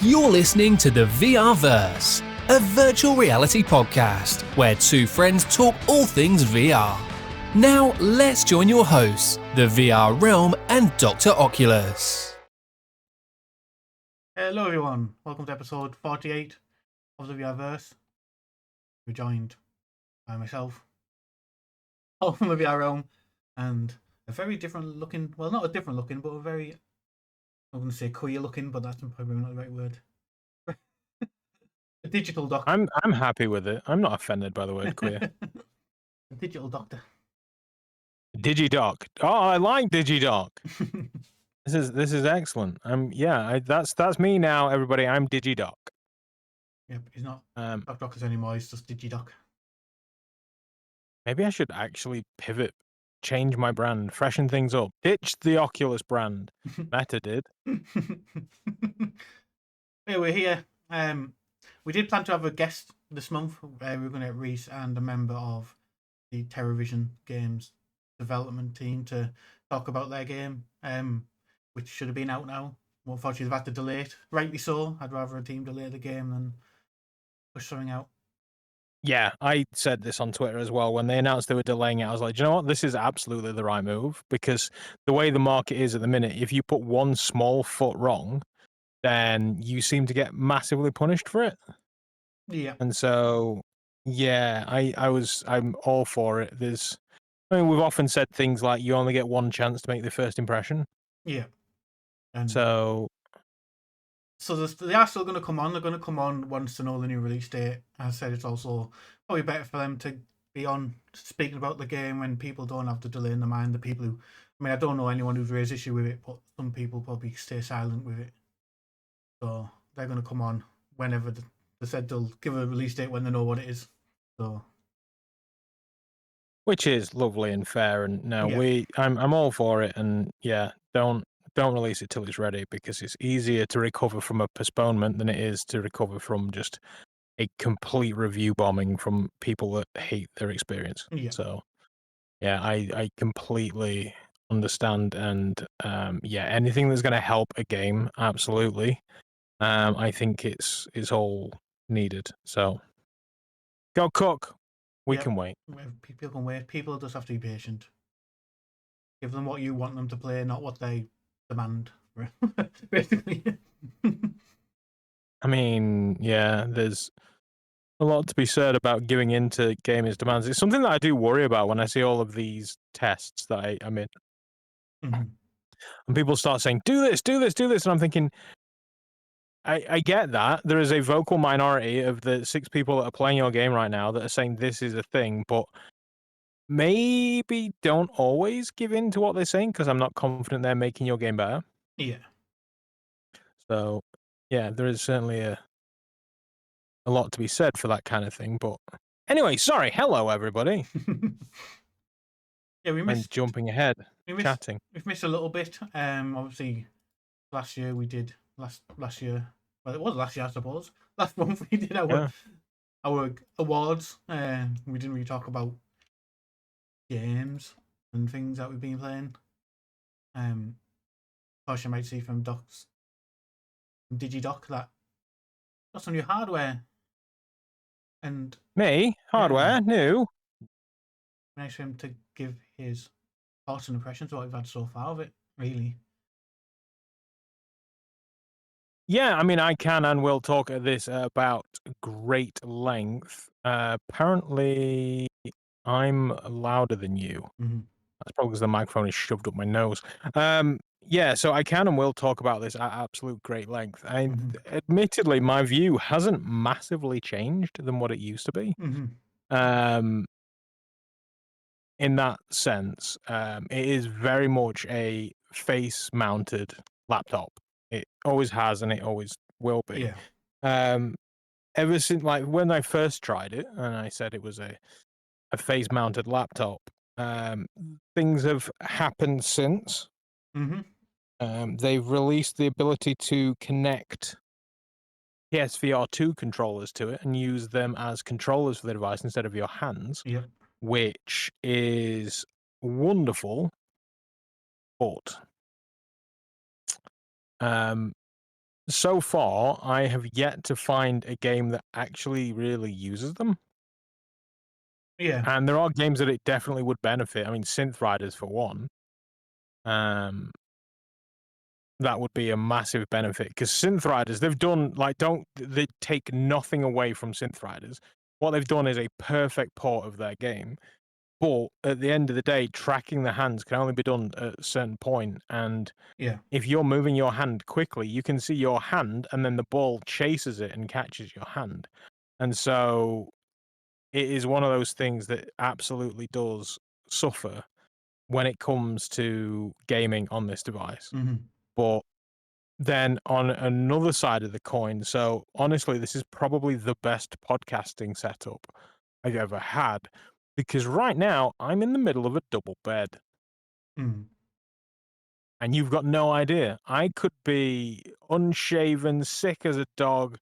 You're listening to the VRverse, a virtual reality podcast where two friends talk all things VR. Now, let's join your hosts, the VR Realm and Dr. Oculus. Hello everyone, welcome to episode 48 of the VRverse. We're joined by myself, from the VR Realm, and a very different looking, well not a different looking, but a very, I'm going to say queer looking, but that's probably not the right word. A digital doctor. I'm happy with it. I'm not offended by the word queer. A digital doctor. Digidoc. Oh, I like Digidoc. This is excellent. That's me now, everybody. I'm Digidoc. Yep, he's not Dr. Oculus anymore, he's just Digidoc. Maybe I should actually pivot, change my brand, freshen things up, ditch the Oculus brand. Meta did. Yeah, we're here. We did plan to have a guest this month. We were going to get Reese and a member of the TerraVision Games development team to talk about their game, which should have been out now. Well, unfortunately, they've had to delay it. Rightly so. I'd rather a team delay the game than push something out. Yeah, I said this on Twitter as well. When they announced they were delaying it, I was like, do you know what? This is absolutely the right move, because the way the market is at the minute, if you put one small foot wrong, then you seem to get massively punished for it. Yeah. And so, yeah, I'm all for it. We've often said things like you only get one chance to make the first impression. Yeah. And so they are still going to come on. They're going to come on once to know the new release date. As I said, it's also probably better for them to be on speaking about the game when people don't have to delay in their mind. The people who, I don't know anyone who's raised issue with it, but some people probably stay silent with it. So they're going to come on whenever they said they'll give a release date when they know what it is. So, which is lovely and fair. And no, yeah. I'm all for it. And yeah, don't release it till it's ready, because it's easier to recover from a postponement than it is to recover from just a complete review bombing from people that hate their experience. Yeah. So yeah, I completely understand. And anything that's going to help a game, absolutely. I think it's all needed. So go cook. We can wait. People can wait. People just have to be patient. Give them what you want them to play, not what they demand. Basically. I mean, yeah, there's a lot to be said about giving in to gamers' demands. It's something that I do worry about when I see all of these tests that I'm in. Mm-hmm. And people start saying, do this, do this, do this. And I'm thinking, I get that. There is a vocal minority of the 6 people that are playing your game right now that are saying this is a thing, but maybe don't always give in to what they're saying, because I'm not confident they're making your game better. Yeah. So, yeah, there is certainly a lot to be said for that kind of thing. But anyway, sorry. Hello, everybody. Yeah, we missed. I'm jumping ahead, chatting. We've missed a little bit. Obviously, last year we did last year. Well, it was last year, I suppose. Last month we did our awards. We didn't really talk about games and things that we've been playing. Of course, you might see from Digidoc that got some new hardware. And Me? Hardware? New? Nice for him to give his thoughts and impressions of what we've had so far of it, really. Yeah, I mean, I can and will talk at this about great length. Apparently, I'm louder than you. Mm-hmm. That's probably because the microphone is shoved up my nose. Yeah, so I can and will talk about this at absolute great length. Admittedly, my view hasn't massively changed than what it used to be. Mm-hmm. In that sense, it is very much a face-mounted laptop. It always has, and it always will be. Yeah. Ever since, like, when I first tried it, and I said it was a face-mounted laptop, things have happened since. Mm-hmm. They've released the ability to connect PSVR 2 controllers to it and use them as controllers for the device instead of your hands. Yep. Which is wonderful, but so far, I have yet to find a game that actually really uses them. Yeah. And there are games that it definitely would benefit. I mean, Synth Riders for one. That would be a massive benefit because Synth Riders, they've done they take nothing away from Synth Riders. What they've done is a perfect port of their game. But at the end of the day, tracking the hands can only be done at a certain point. And Yeah. if you're moving your hand quickly, you can see your hand and then the ball chases it and catches your hand. And so it is one of those things that absolutely does suffer when it comes to gaming on this device. Mm-hmm. But then on another side of the coin, so honestly, this is probably the best podcasting setup I've ever had because right now I'm in the middle of a double bed Mm. and you've got no idea. I could be unshaven, sick as a dog,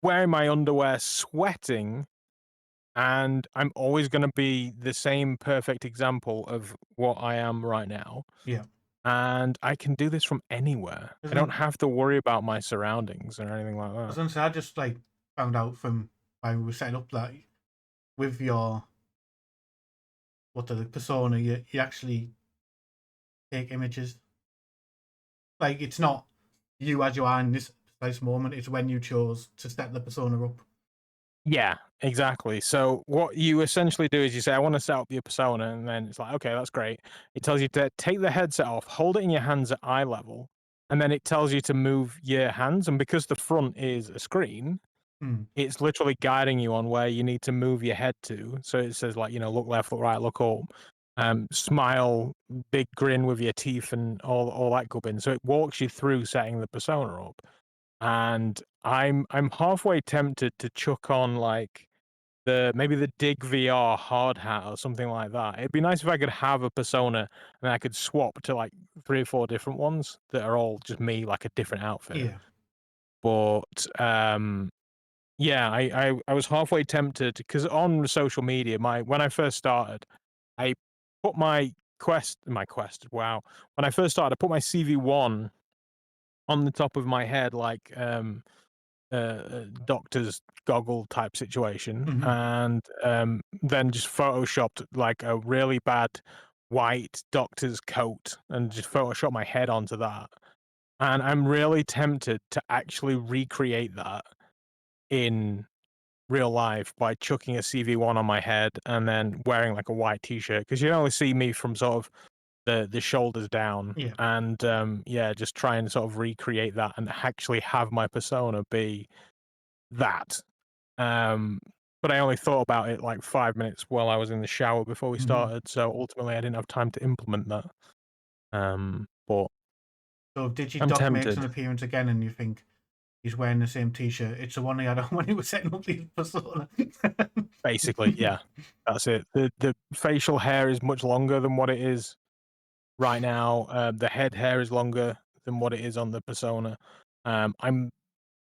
wearing my underwear, sweating, and I'm always going to be the same perfect example of what I am right now. Yeah. And I can do this from anywhere. I don't have to worry about my surroundings or anything like that. I just like found out from when we were setting up that with your the persona, you actually take images. Like it's not you as you are in this precise moment. It's when you chose to set the persona up. Yeah, exactly. So what you essentially do is you say, I want to set up your persona, and then it's like, okay, that's great. It tells you to take the headset off, hold it in your hands at eye level, and then it tells you to move your hands. And because the front is a screen, it's literally guiding you on where you need to move your head to. So it says like, look left, look right, look up, smile, big grin with your teeth and all that gubbin. So it walks you through setting the persona up. And I'm halfway tempted to chuck on like maybe the Dig VR hard hat or something like that. It'd be nice if I could have a persona and I could swap to like 3 or 4 different ones that are all just me, like a different outfit. Yeah. But yeah, I was halfway tempted because on social media, when I first started, I put my quest. Wow, when I first started, I put my CV1 on the top of my head, like doctor's goggle type situation, and then just photoshopped like a really bad white doctor's coat and just photoshopped my head onto that. And I'm really tempted to actually recreate that in real life by chucking a CV1 on my head and then wearing like a white t-shirt because you only see me from sort of the shoulders down. Yeah. And yeah, just try and sort of recreate that and actually have my persona be that. But I only thought about it like 5 minutes while I was in the shower before we started, so ultimately I didn't have time to implement that. But So if I'm DigiDoc makes an tempted. appearance again and you think he's wearing the same t-shirt, it's the one he had on when he was setting up the persona. Basically, yeah, that's it. The facial hair is much longer than what it is right now. The head hair is longer than what it is on the persona. I'm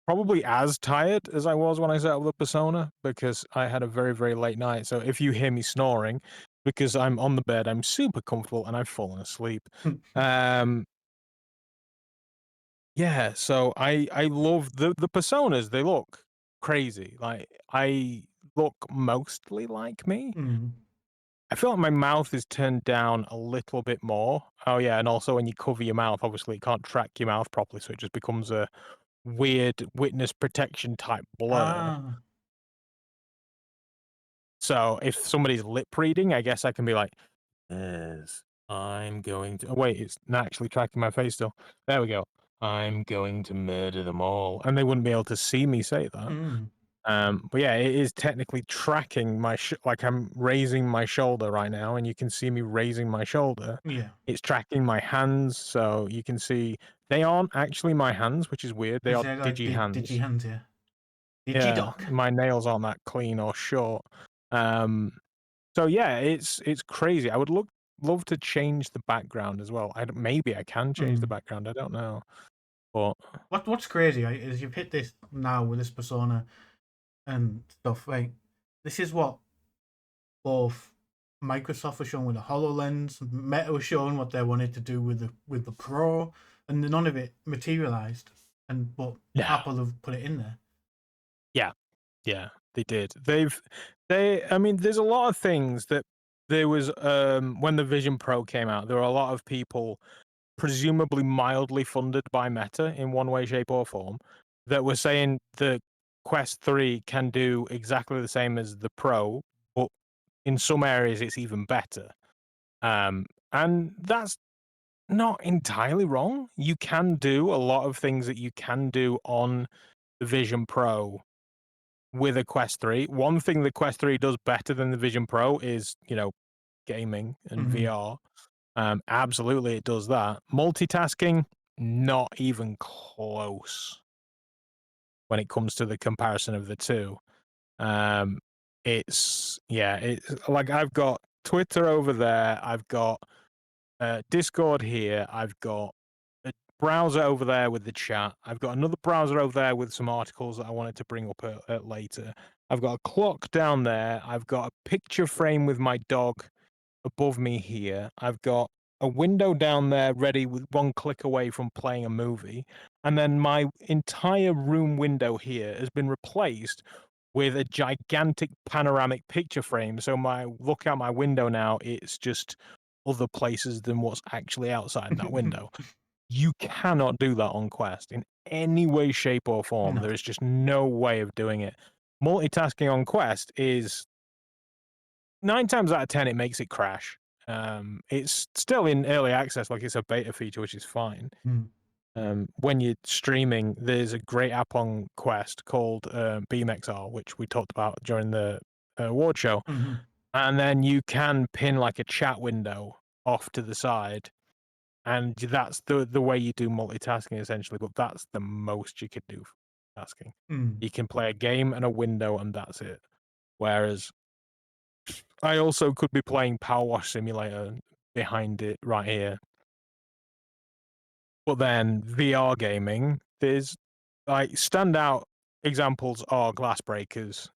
probably as tired as I was when I set up the persona because I had a very, very late night. So if you hear me snoring, because I'm on the bed, I'm super comfortable and I've fallen asleep. Yeah, so I love the personas. They look crazy. Like I look mostly like me. I feel like my mouth is turned down a little bit more. Oh yeah, and also when you cover your mouth, obviously it can't track your mouth properly, so it just becomes a weird witness protection type blur. Ah. So if somebody's lip reading, I guess I can be like, yes, I'm going to. Oh, wait, it's not actually tracking my face still. There we go. I'm going to murder them all, and they wouldn't be able to see me say that. But yeah, it is technically tracking my like I'm raising my shoulder right now, and you can see me raising my shoulder. Yeah. It's tracking my hands, so you can see they aren't actually my hands, which is weird. They are Like digi hands. Digi hands, yeah. Yeah, DigiDoc. my nails aren't that clean or short. So yeah, it's crazy. I would love to change the background as well. Maybe I can change the background. I don't know, but What's crazy, right, is you've hit this now with this persona and stuff, right? This is what both Microsoft was showing with the HoloLens, Meta was showing what they wanted to do with the Pro, and none of it materialized. but No. Apple have put it in there. Yeah, they did. I mean, there's a lot of things that there was when the Vision Pro came out, there were a lot of people presumably mildly funded by Meta in one way, shape, or form that were saying the Quest 3 can do exactly the same as the Pro, but in some areas it's even better. And that's not entirely wrong. You can do a lot of things that you can do on the Vision Pro with a Quest 3. One thing the Quest 3 does better than the Vision Pro is, gaming and VR. Absolutely, it does that. Multitasking, not even close when it comes to the comparison of the two. It's like I've got Twitter over there, I've got Discord here, I've got a browser over there with the chat, I've got another browser over there with some articles that I wanted to bring up later. I've got a clock down there, I've got a picture frame with my dog above me here, I've got a window down there ready with one click away from playing a movie, and then my entire room window here has been replaced with a gigantic panoramic picture frame. So look out my window now, it's just other places than what's actually outside that window. You cannot do that on Quest in any way, shape, or form. No. There is just no way of doing it. Multitasking on Quest is 9 times out of 10, it makes it crash. It's still in early access, like it's a beta feature, which is fine. When you're streaming, there's a great app on Quest called BeamXR, which we talked about during the award show. And then you can pin like a chat window off to the side, and that's the way you do multitasking essentially. But that's the most you could do for tasking. You can play a game and a window, and that's it. Whereas I also could be playing Power Wash Simulator behind it right here. But then VR gaming, there's like standout examples are Glassbreakers.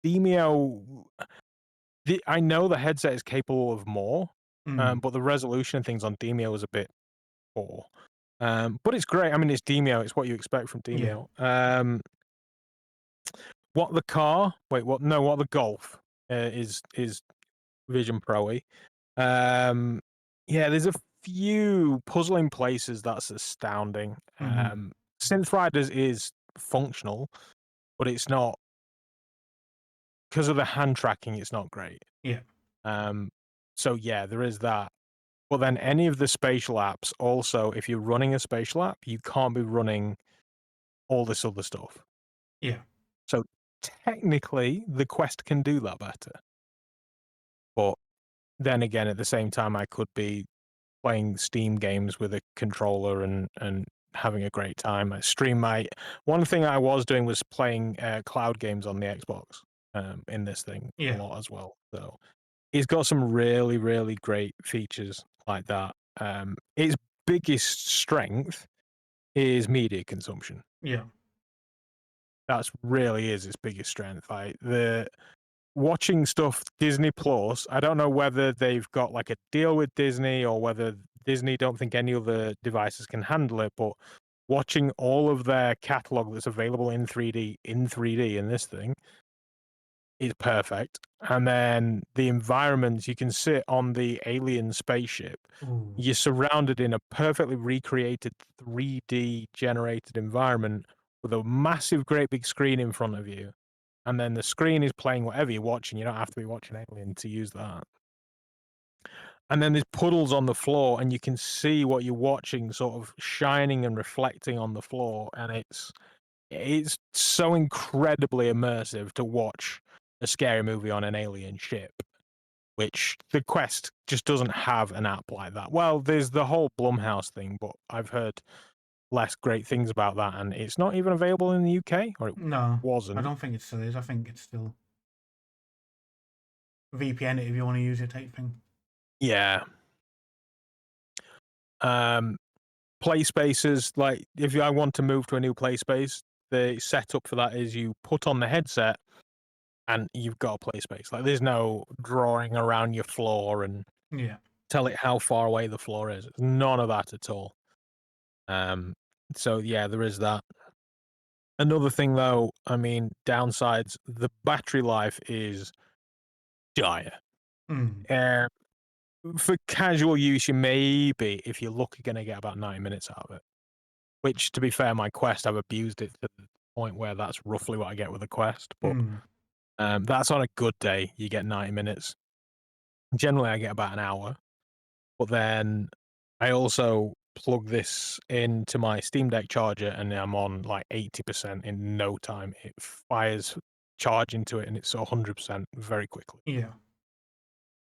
Demio, I know the headset is capable of more, but the resolution and things on Demio is a bit poor. But it's great. I mean, it's Demio. It's what you expect from Demio. What the Golf is Vision Pro-y. There's a few puzzling places that's astounding. Synth Riders is functional, but it's not, because of the hand tracking, it's not great. So yeah, there is that. But then any of the spatial apps, also, if you're running a spatial app, you can't be running all this other stuff. So technically, the Quest can do that better. But then again, at the same time, I could be playing Steam games with a controller and having a great time. One thing I was doing was playing cloud games on the Xbox in this thing a lot as well. So it's got some really, really great features like that. Its biggest strength is media consumption. That's really is its biggest strength. Like the watching stuff Disney Plus, I don't know whether they've got like a deal with Disney or whether Disney don't think any other devices can handle it, but watching all of their catalog that's available in 3D in this thing is perfect. And then the environments, you can sit on the alien spaceship. You're surrounded in a perfectly recreated 3D generated environment with a massive, great big screen in front of you. And then the screen is playing whatever you're watching. You don't have to be watching Alien to use that. And then there's puddles on the floor, and you can see what you're watching sort of shining and reflecting on the floor. And it's so incredibly immersive to watch a scary movie on an alien ship, which the Quest just doesn't have an app like that. Well, there's the whole Blumhouse thing, but I've heard less great things about that, and it's not even available in the UK, or it wasn't. I don't think it still is. I think it's still VPN it if you want to use it type thing. Yeah. Play spaces, like if I want to move to a new play space, the setup for that is you put on the headset and you've got a play space. Like there's no drawing around your floor and tell it how far away the floor is. None of that at all. So yeah, there is that. Another thing though, I mean, downsides, the battery life is dire. Mm. For casual use, you maybe, if you're lucky, going to get about 90 minutes out of it. Which, to be fair, my Quest, I've abused it to the point where that's roughly what I get with a Quest. But that's on a good day, you get 90 minutes. Generally, I get about an hour. But then I also plug this into my Steam Deck charger, and I'm on like 80% in no time. It fires charge into it, and it's 100% very quickly. Yeah.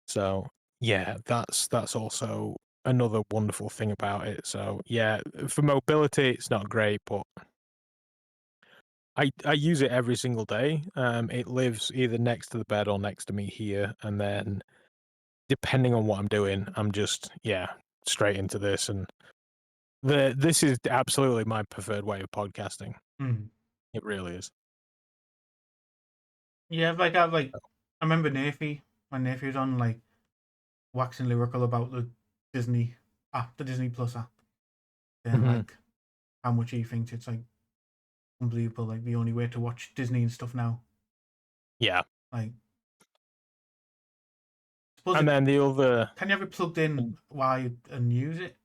So yeah, that's also another wonderful thing about it. So yeah, for mobility, it's not great, but I use it every single day. It lives either next to the bed or next to me here, and then depending on what I'm doing, I'm just straight into this. And this is absolutely my preferred way of podcasting. Mm. It really is. Yeah, I remember Nafi when Nafi was on, like, waxing lyrical about the Disney app, the Disney Plus app, and like how much he thinks it's like unbelievable, like the only way to watch Disney and stuff now. Yeah. Like, And then the other can you have it plugged in and use it?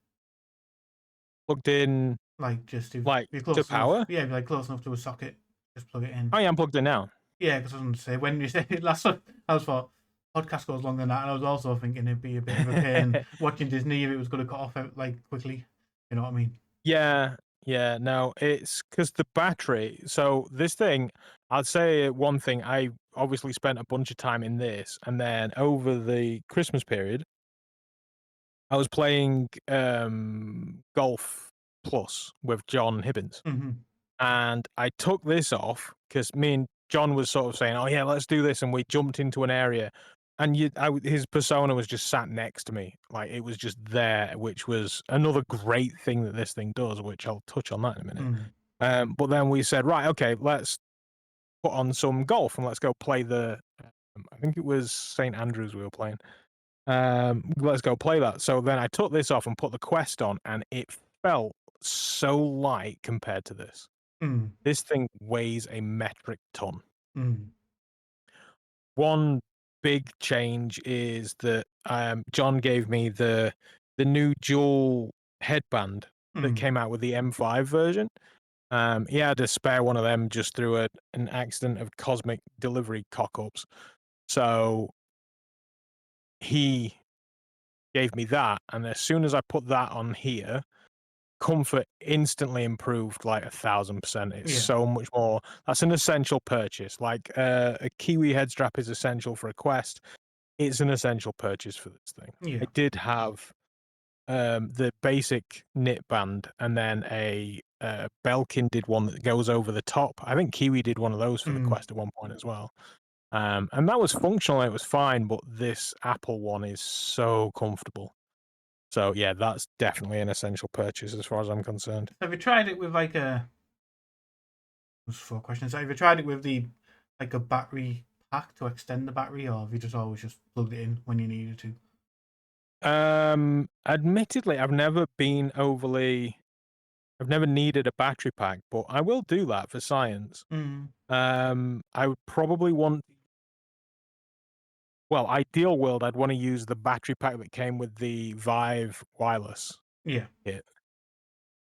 Plugged in, Like, just if like, you're to close enough, power? yeah, if you're like close enough to a socket, just plug it in. I am plugged in now. Yeah, because I was going to say, when you said it last time, I was thought podcast goes longer than that, and I was also thinking it'd be a bit of a pain watching Disney if it was going to cut off like quickly. You know what I mean? Yeah, no, it's because the battery. So this thing, I'd say one thing, I obviously spent a bunch of time in this, and then over the Christmas period, I was playing Golf Plus with John Hibbins, and I took this off because me and John was sort of saying, "Oh yeah, let's do this," and we jumped into an area, and his persona was just sat next to me, like it was just there, which was another great thing that this thing does, which I'll touch on that in a minute. But then we said, right, okay, let's put on some golf and let's go play the. I think it was St Andrews we were playing. Let's go play that. So then I took this off and put the Quest on, and it felt so light compared to this. This thing weighs a metric ton. One big change is that John gave me the new dual headband that came out with the M5 version. He had a spare one of them just through an accident of cosmic delivery cock-ups. So he gave me that, and as soon as I put that on here, comfort instantly improved like 1,000%. It's so much more. That's an essential purchase. Like a Kiwi head strap is essential for a Quest. It's an essential purchase for this thing. Yeah. I did have the basic knit band, and then a Belkin did one that goes over the top. I think Kiwi did one of those for the Quest at one point as well. And that was functional. It was fine, but this Apple one is so comfortable. So yeah, that's definitely an essential purchase as far as I'm concerned. So have you tried it with like a? There's 4 questions. So have you tried it with a battery pack to extend the battery, or have you just always just plugged it in when you needed to? Admittedly, I've never needed a battery pack, but I will do that for science. I would probably want. Well, ideal world, I'd want to use the battery pack that came with the Vive wireless. Yeah. Kit.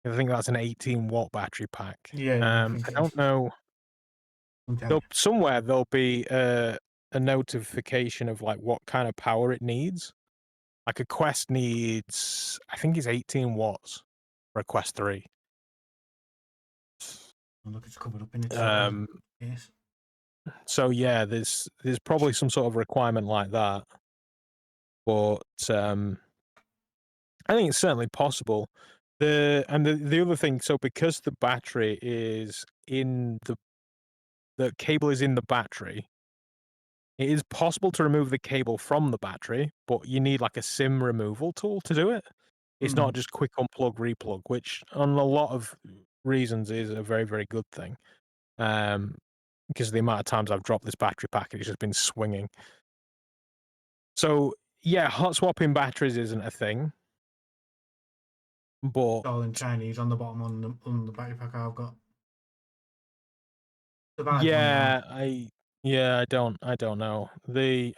I think that's an 18-watt battery pack. Yeah. I don't know. Somewhere there'll be a notification of like what kind of power it needs. Like a Quest needs, I think it's 18 watts for a Quest 3. Look, it's covered up in its yes. So yeah, there's probably some sort of requirement like that, but I think it's certainly possible. The other thing, so because the battery is in the cable is in the battery, it is possible to remove the cable from the battery, but you need like a SIM removal tool to do it. It's not just quick unplug, replug, which on a lot of reasons is a very, very good thing. Because of the amount of times I've dropped this battery pack, it's just been swinging. So yeah, hot swapping batteries isn't a thing. But It's all in Chinese on the bottom on the battery pack I've got. Survive yeah, I don't know. The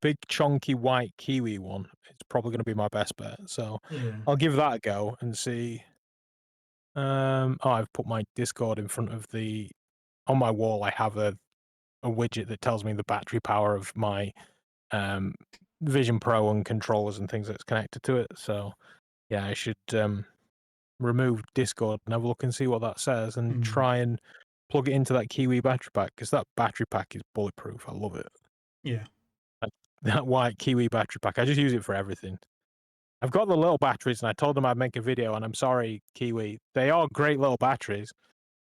big chunky white kiwi one. It's probably going to be my best bet. So yeah. I'll give that a go and see. I've put my Discord in front of on my wall. I have a widget that tells me the battery power of my Vision Pro and controllers and things that's connected to it. So yeah, I should remove Discord and have a look and see what that says and try and plug it into that Kiwi battery pack, because that battery pack is bulletproof. I love it. Yeah. That white Kiwi battery pack, I just use it for everything. I've got the little batteries, and I told them I'd make a video, and I'm sorry, Kiwi. They are great little batteries.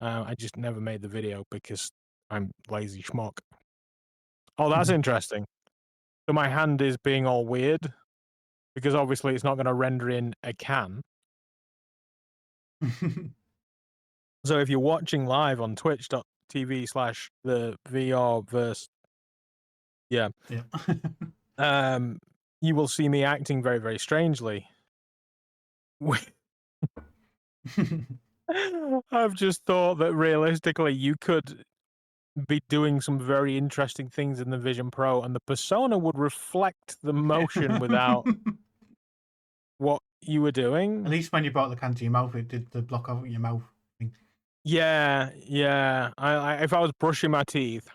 I just never made the video because I'm lazy schmuck. Oh, that's interesting. So my hand is being all weird because obviously it's not going to render in a can. So if you're watching live on twitch.tv/the VRverse, yeah, you will see me acting very, very strangely. I've just thought that realistically you could be doing some very interesting things in the Vision Pro, and the persona would reflect the motion without what you were doing. At least when you brought the can to your mouth, it did the block over your mouth thing. Yeah. If I was brushing my teeth,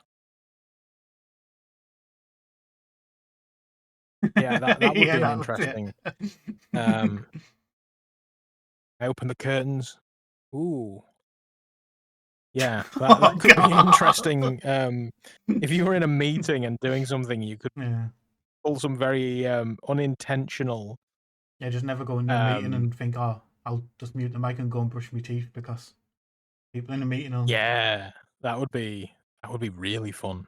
yeah, that would be an interesting. I open the curtains. Ooh. Yeah, that could be interesting. If you were in a meeting and doing something, you could pull some very unintentional. Yeah, just never go into a meeting and think, oh, I'll just mute the mic and go and brush my teeth, because people in a meeting will... Yeah, that would be really fun.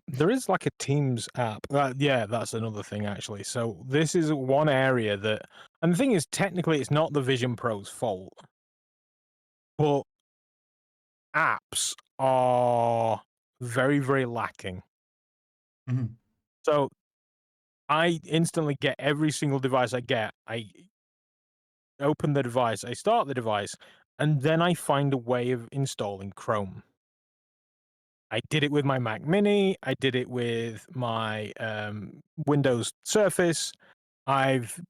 There is like a Teams app. Yeah, that's another thing actually. So this is one area that, and the thing is, technically, it's not the Vision Pro's fault, but apps are very, very lacking. So I instantly get every single device I get. I open the device, I start the device, and then I find a way of installing Chrome. I did it with my Mac Mini. I did it with my Windows Surface. I've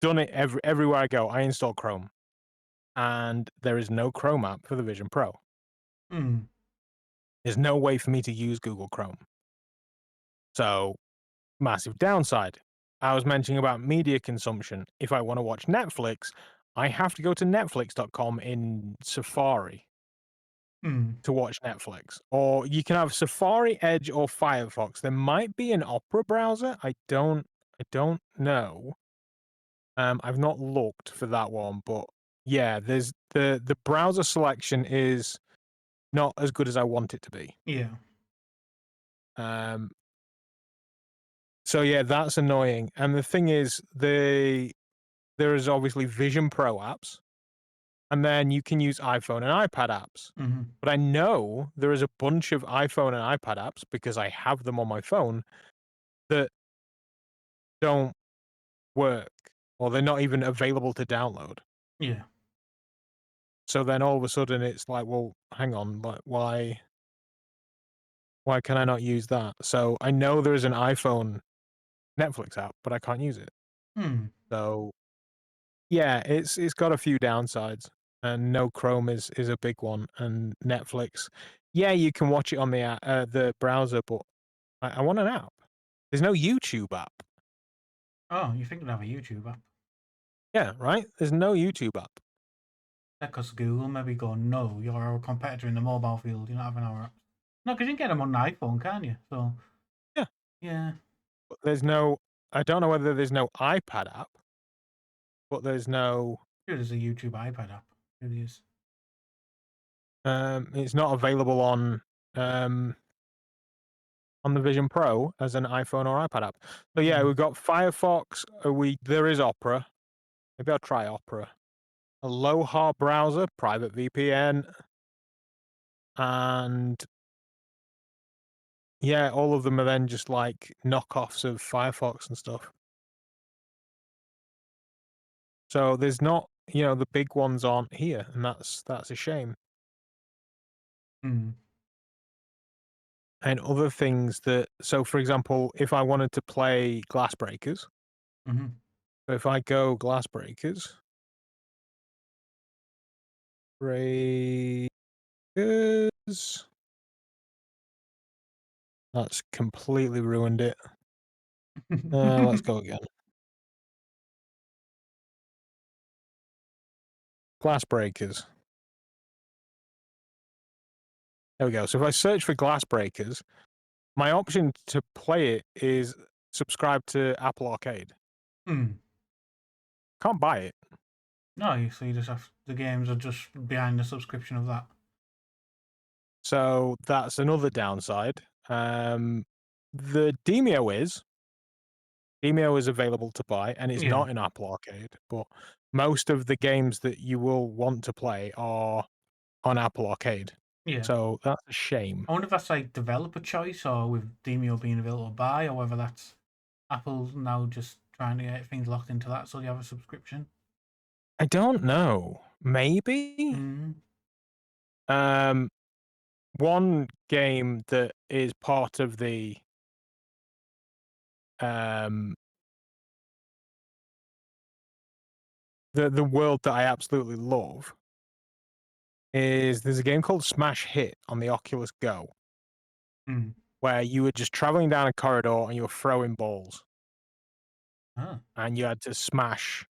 done it everywhere I go. I install Chrome, and there is no Chrome app for the Vision Pro. There's no way for me to use Google Chrome. So, massive downside. I was mentioning about media consumption. If I want to watch Netflix, I have to go to netflix.com in Safari to watch Netflix. Or you can have Safari, Edge, or Firefox. There might be an Opera browser. I don't know. I've not looked for that one, but yeah, there's the browser selection is not as good as I want it to be. Yeah. So yeah, that's annoying. And the thing is, there is obviously Vision Pro apps, and then you can use iPhone and iPad apps. But I know there is a bunch of iPhone and iPad apps, because I have them on my phone, that don't work, or they're not even available to download. Yeah. So then all of a sudden it's like, well, hang on, like why can I not use that? So I know there is an iPhone Netflix app, but I can't use it. So yeah, it's got a few downsides, and no Chrome is a big one, and Netflix, yeah, you can watch it on the browser, but I want an app. There's no YouTube app. Oh, you think they'd have a YouTube app? Yeah, right? There's no YouTube app. Because Google maybe go, no, you're our competitor in the mobile field, you're not having our apps. No, because you can get them on an iPhone, can't you? So yeah. But there's no, I don't know whether there's no iPad app, but there's no... Sure, there's a YouTube iPad app. It is. It's not available on the Vision Pro as an iPhone or iPad app. So yeah, we've got Firefox. There is Opera. Maybe I'll try Opera. Aloha browser, private VPN, and yeah, all of them are then just like knockoffs of Firefox and stuff. So there's not, the big ones aren't here, and that's a shame. Mm. And other things so for example, if I wanted to play Glassbreakers, Mm-hmm. so if I go Glassbreakers, that's completely ruined it. Let's go again. Glassbreakers. There we go. So if I search for Glassbreakers, my option to play it is subscribe to Apple Arcade. Mm. Can't buy it. No, so you just have the games are just behind the subscription of that. So that's another downside. The Demio is available to buy, and it's Yeah. not in Apple Arcade, but most of the games that you will want to play are on Apple Arcade. Yeah. So that's a shame. I wonder if that's like developer choice or with Demio being available to buy, or whether that's Apple's now just trying to get things locked into that so you have a subscription. I don't know. Maybe? Mm. One game that is part of the um the world that I absolutely love is there's a game called Smash Hit on the Oculus Go, Mm. where you were just traveling down a corridor and you were throwing balls, Ah. and you had to smash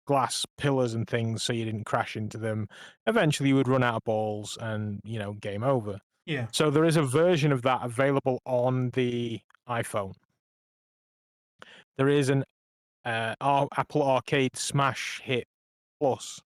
glass pillars and things so you didn't crash into them. Eventually, you would run out of balls and, game over. Yeah. So there is a version of that available on the iPhone. There is an Apple Arcade Smash Hit Plus,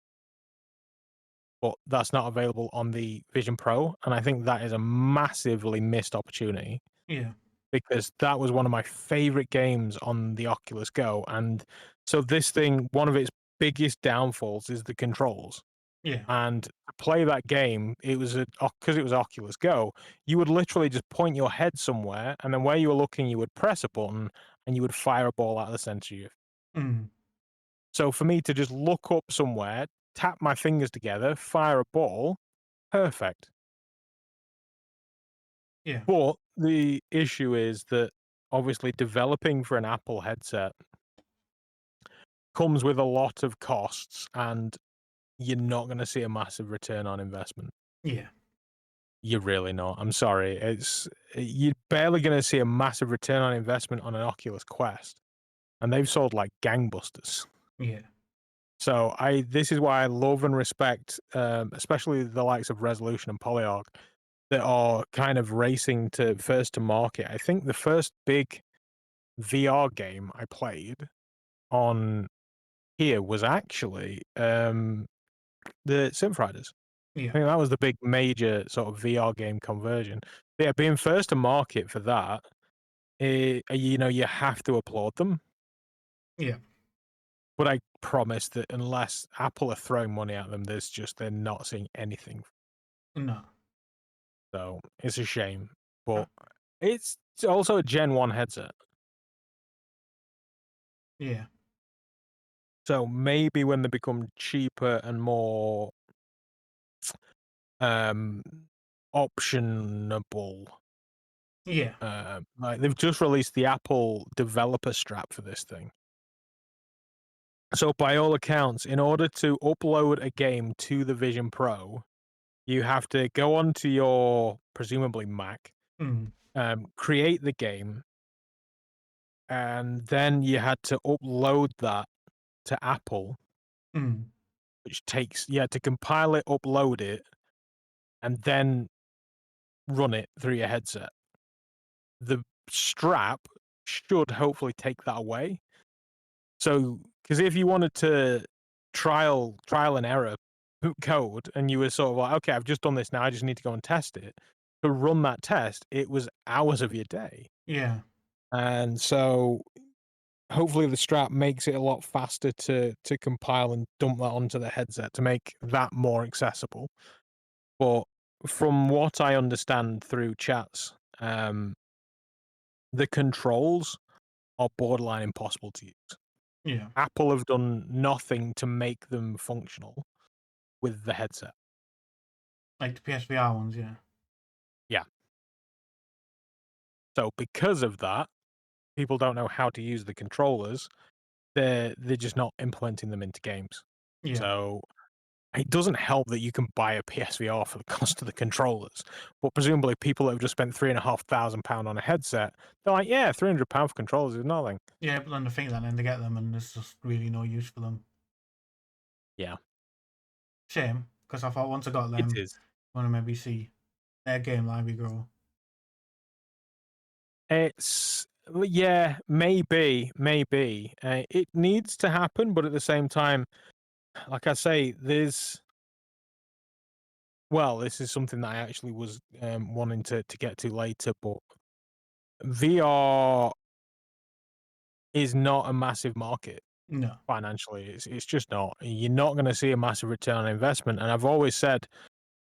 but that's not available on the Vision Pro, and I think that is a massively missed opportunity Yeah. because that was one of my favorite games on the Oculus Go, and so this thing, one of its biggest downfalls is the controls. Yeah. And to play that game, it was because it was Oculus Go, you would literally just point your head somewhere, and then where you were looking, you would press a button, and you would fire a ball out of the center of you. Mm. So for me to just look up somewhere, tap my fingers together, fire a ball, perfect. Yeah. But the issue is that obviously developing for an Apple headset comes with a lot of costs, and you're not going to see a massive return on investment. Yeah. You're really not. I'm sorry. You're barely going to see a massive return on investment on an Oculus Quest, and they've sold like gangbusters. Yeah. So this is why I love and respect, especially the likes of Resolution and Polyarc, that are kind of racing to first to market. I think the first big VR game I played on here was actually the Synth Riders. I Yeah. think that was the big major sort of VR game conversion. But yeah, being first to market for that, you have to applaud them. Yeah. But I promise that unless Apple are throwing money at them, they're not seeing anything. No. So it's a shame. Uh, But it's also a Gen 1 headset. Yeah. So maybe when they become cheaper and more optionable, Yeah. like they've just released the Apple developer strap for this thing. So by all accounts, in order to upload a game to the Vision Pro, you have to go onto your presumably Mac, Mm. create the game, and then you had to upload that to Apple, Mm. which you had to compile it, upload it, and then run it through your headset. The strap should hopefully take that away. So, because if you wanted to trial and error code, and you were sort of like, okay, I've just done this now, I just need to go and test it. To run that test, it was hours of your day, Yeah. and so hopefully the strap makes it a lot faster to compile and dump that onto the headset to make that more accessible. But from what I understand through chats, the controls are borderline impossible to use. Yeah. Apple have done nothing to make them functional with the headset. Like the PSVR ones, yeah. Yeah. So because of that, people don't know how to use the controllers. They're just not implementing them into games. Yeah. So it doesn't help that you can buy a PSVR for the cost of the controllers. But presumably people that have just spent £3,500 on a headset, they're like, yeah, £300 for controllers is nothing. Yeah, but then they think that, and they get them, and there's just really no use for them. Yeah. Shame, because I thought once I got It them, is. I want to maybe see their game library grow. It's yeah, maybe. It needs to happen, but at the same time, like I say, this is something that I actually was wanting to get to later, but VR is not a massive market No. financially. It's just not. You're not going to see a massive return on investment. And I've always said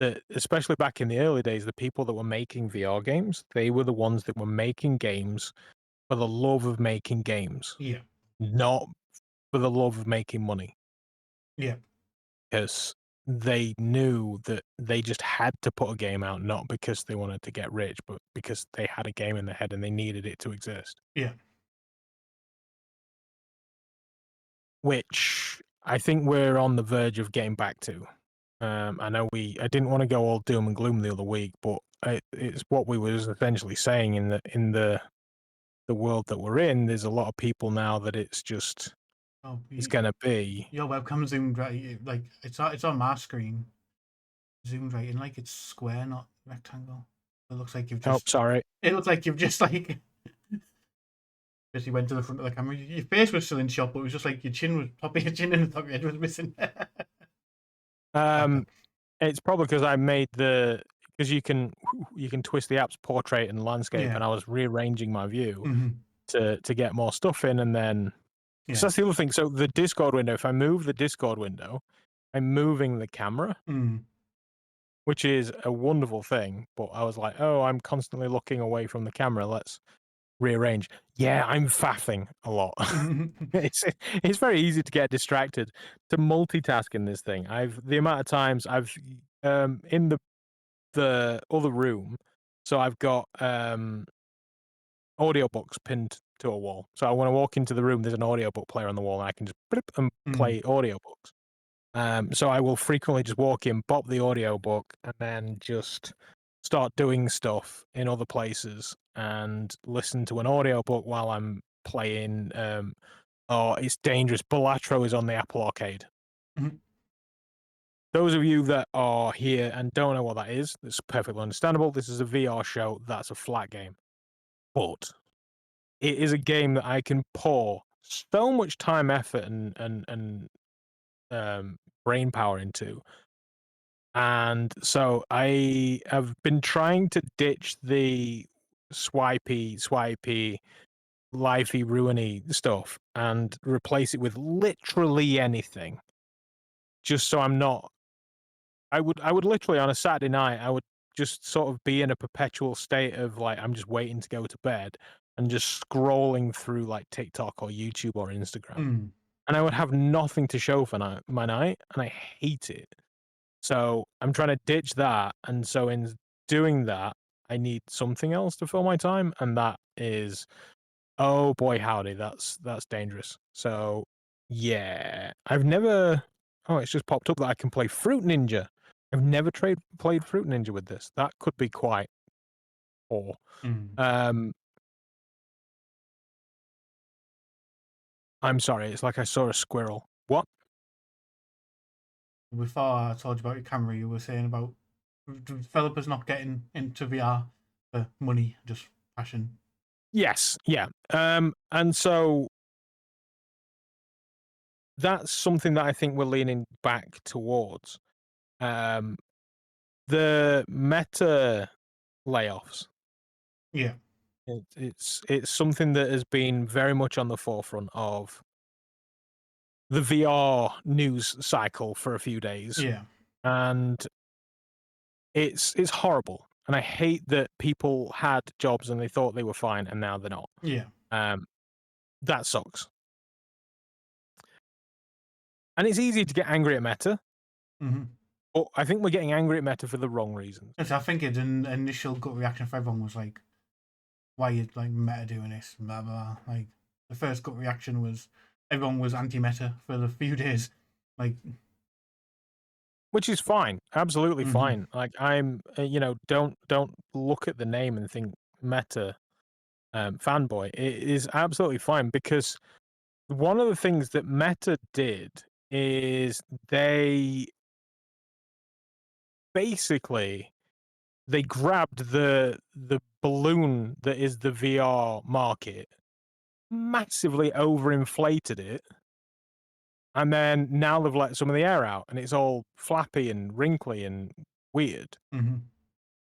that, especially back in the early days, the people that were making VR games, they were the ones that were making games for the love of making games, Yeah. not for the love of making money. Yeah. Because they knew that they just had to put a game out, not because they wanted to get rich, but because they had a game in their head and they needed it to exist. Yeah. Which I think we're on the verge of getting back to. I know I didn't want to go all doom and gloom the other week, but it's what we was essentially saying in the world that we're in. There's a lot of people now that it's just Oh, it's gonna be. your webcam zoomed right, like it's on my screen, zoomed right in, like it's square, not rectangle. It looks like you've Oh, just. sorry. It looks like you've just like. Just you went to the front of the camera. Your face was still in shot, but it was just like your chin was top of your chin and the top of your head was missing. It's probably because I made because you can twist the app's portrait and landscape, Yeah. and I was rearranging my view Mm-hmm. to get more stuff in, and then Yeah. so that's the other thing. So the Discord window, if I move the Discord window, I'm moving the camera, Mm. which is a wonderful thing. But I was like, oh, I'm constantly looking away from the camera. Let's rearrange. Yeah, I'm faffing a lot. It's very easy to get distracted, to multitask in this thing. The amount of times I've in the other room, so I've got audiobooks pinned to a wall. So when I walk into the room, there's an audiobook player on the wall, and I can just blip and play audiobooks. So I will frequently just walk in, pop the audiobook, and then just start doing stuff in other places and listen to an audiobook while I'm playing. Oh, it's dangerous. Balatro is on the Apple Arcade. Mhm. Those of you that are here and don't know what that is, it's perfectly understandable. This is a VR show. That's a flat game. But it is a game that I can pour so much time, effort, and brain power into. And so I have been trying to ditch the swipey, lifey, ruiny stuff and replace it with literally anything. Just so I'm not. I would literally on a Saturday night, I would just sort of be in a perpetual state of like I'm just waiting to go to bed and just scrolling through like TikTok or YouTube or Instagram, Mm. and I would have nothing to show for my night, and I hate it. So I'm trying to ditch that, and so in doing that, I need something else to fill my time, and that is, oh boy, howdy, that's dangerous. So yeah, I've never. Oh, it's just popped up that I can play Fruit Ninja. I've never played Fruit Ninja with this. That could be quite poor. Mm. I'm sorry. It's like I saw a squirrel. What? Before I told you about your camera, you were saying about developers not getting into VR for money, just passion. Yes. Yeah. And so that's something that I think we're leaning back towards. Um, the Meta layoffs. Yeah. It's something that has been very much on the forefront of the VR news cycle for a few days, Yeah. and it's horrible. And I hate that people had jobs and they thought they were fine, and now they're not. Yeah. That sucks. And it's easy to get angry at Meta, Mm-hmm. but I think we're getting angry at Meta for the wrong reasons. I think it's an initial gut reaction for everyone was like, why are you like Meta doing this? Blah blah. Like the first gut reaction was everyone was anti-Meta for the few days. Like, which is fine, absolutely Mhm. fine. Like I'm, don't look at the name and think Meta fanboy. It is absolutely fine because one of the things that Meta did is they basically they grabbed the balloon that is the VR market, massively overinflated it, and then now they've let some of the air out, and it's all flappy and wrinkly and weird. Mm-hmm.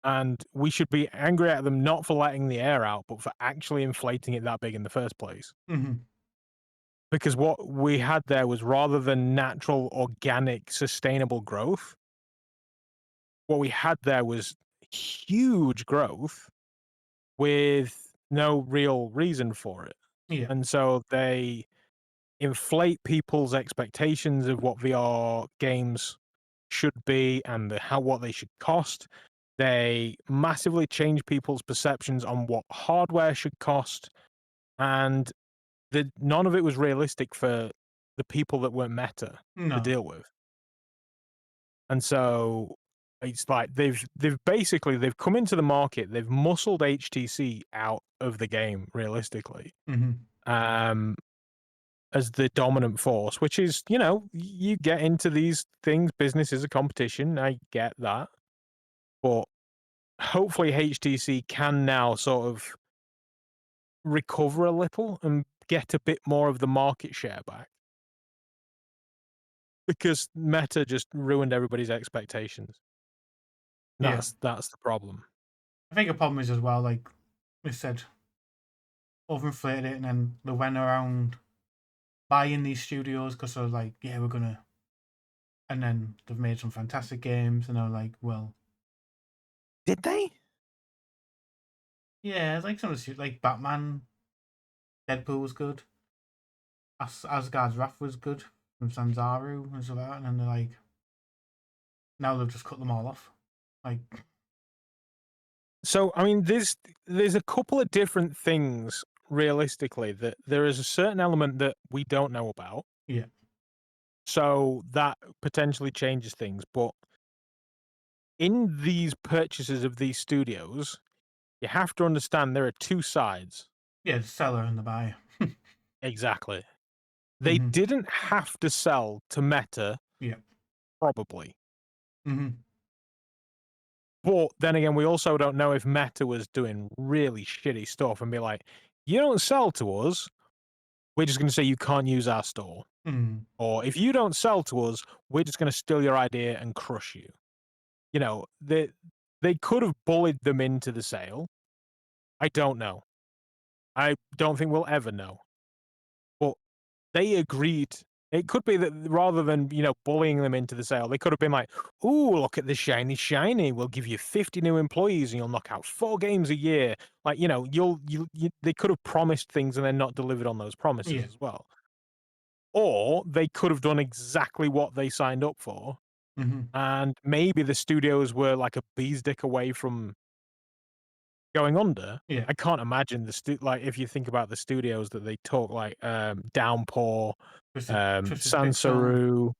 And we should be angry at them not for letting the air out, but for actually inflating it that big in the first place. Mm-hmm. Because what we had there was rather than natural, organic, sustainable growth, what we had there was huge growth with no real reason for it. Yeah. And so they inflate people's expectations of what VR games should be and what they should cost. They massively change people's perceptions on what hardware should cost, and none of it was realistic for the people that weren't Meta to No. deal with. And so it's like they've basically come into the market, they've muscled HTC out of the game realistically. Mm-hmm. As the dominant force, which is, you get into these things, business is a competition, I get that. But hopefully HTC can now sort of recover a little and get a bit more of the market share back. Because Meta just ruined everybody's expectations. That's the problem. I think a problem is as well, like we said, overinflated it, and then they went around buying these studios because they're like, yeah, we're gonna, and then they've made some fantastic games, and they're like, well, Did they? yeah, like some of the like Batman, Deadpool was good, Asgard's Wrath was good from Sanzaru and stuff like that, and then they're like, now they've just cut them all off, like. So, I mean, there's a couple of different things realistically that there is a certain element that we don't know about. Yeah. So that potentially changes things. But in these purchases of these studios, you have to understand there are two sides. Yeah, the seller and the buyer. Exactly. They Mhm. didn't have to sell to Meta, Yeah. probably. Mm-hmm. But then again, we also don't know if Meta was doing really shitty stuff and be like, you don't sell to us, we're just going to say you can't use our store. Mm-hmm. Or if you don't sell to us, we're just going to steal your idea and crush you. They could have bullied them into the sale. I don't know. I don't think we'll ever know. But they agreed. It could be that rather than, bullying them into the sale, they could have been like, ooh, look at the shiny. We'll give you 50 new employees and you'll knock out 4 games a year. Like, they could have promised things and then not delivered on those promises Yeah. as well. Or they could have done exactly what they signed up for. Mm-hmm. And maybe the studios were like a bee's dick away from going under. Yeah. I can't imagine like if you think about the studios that they took, like Downpour, Twisted Pixel. Sansaru.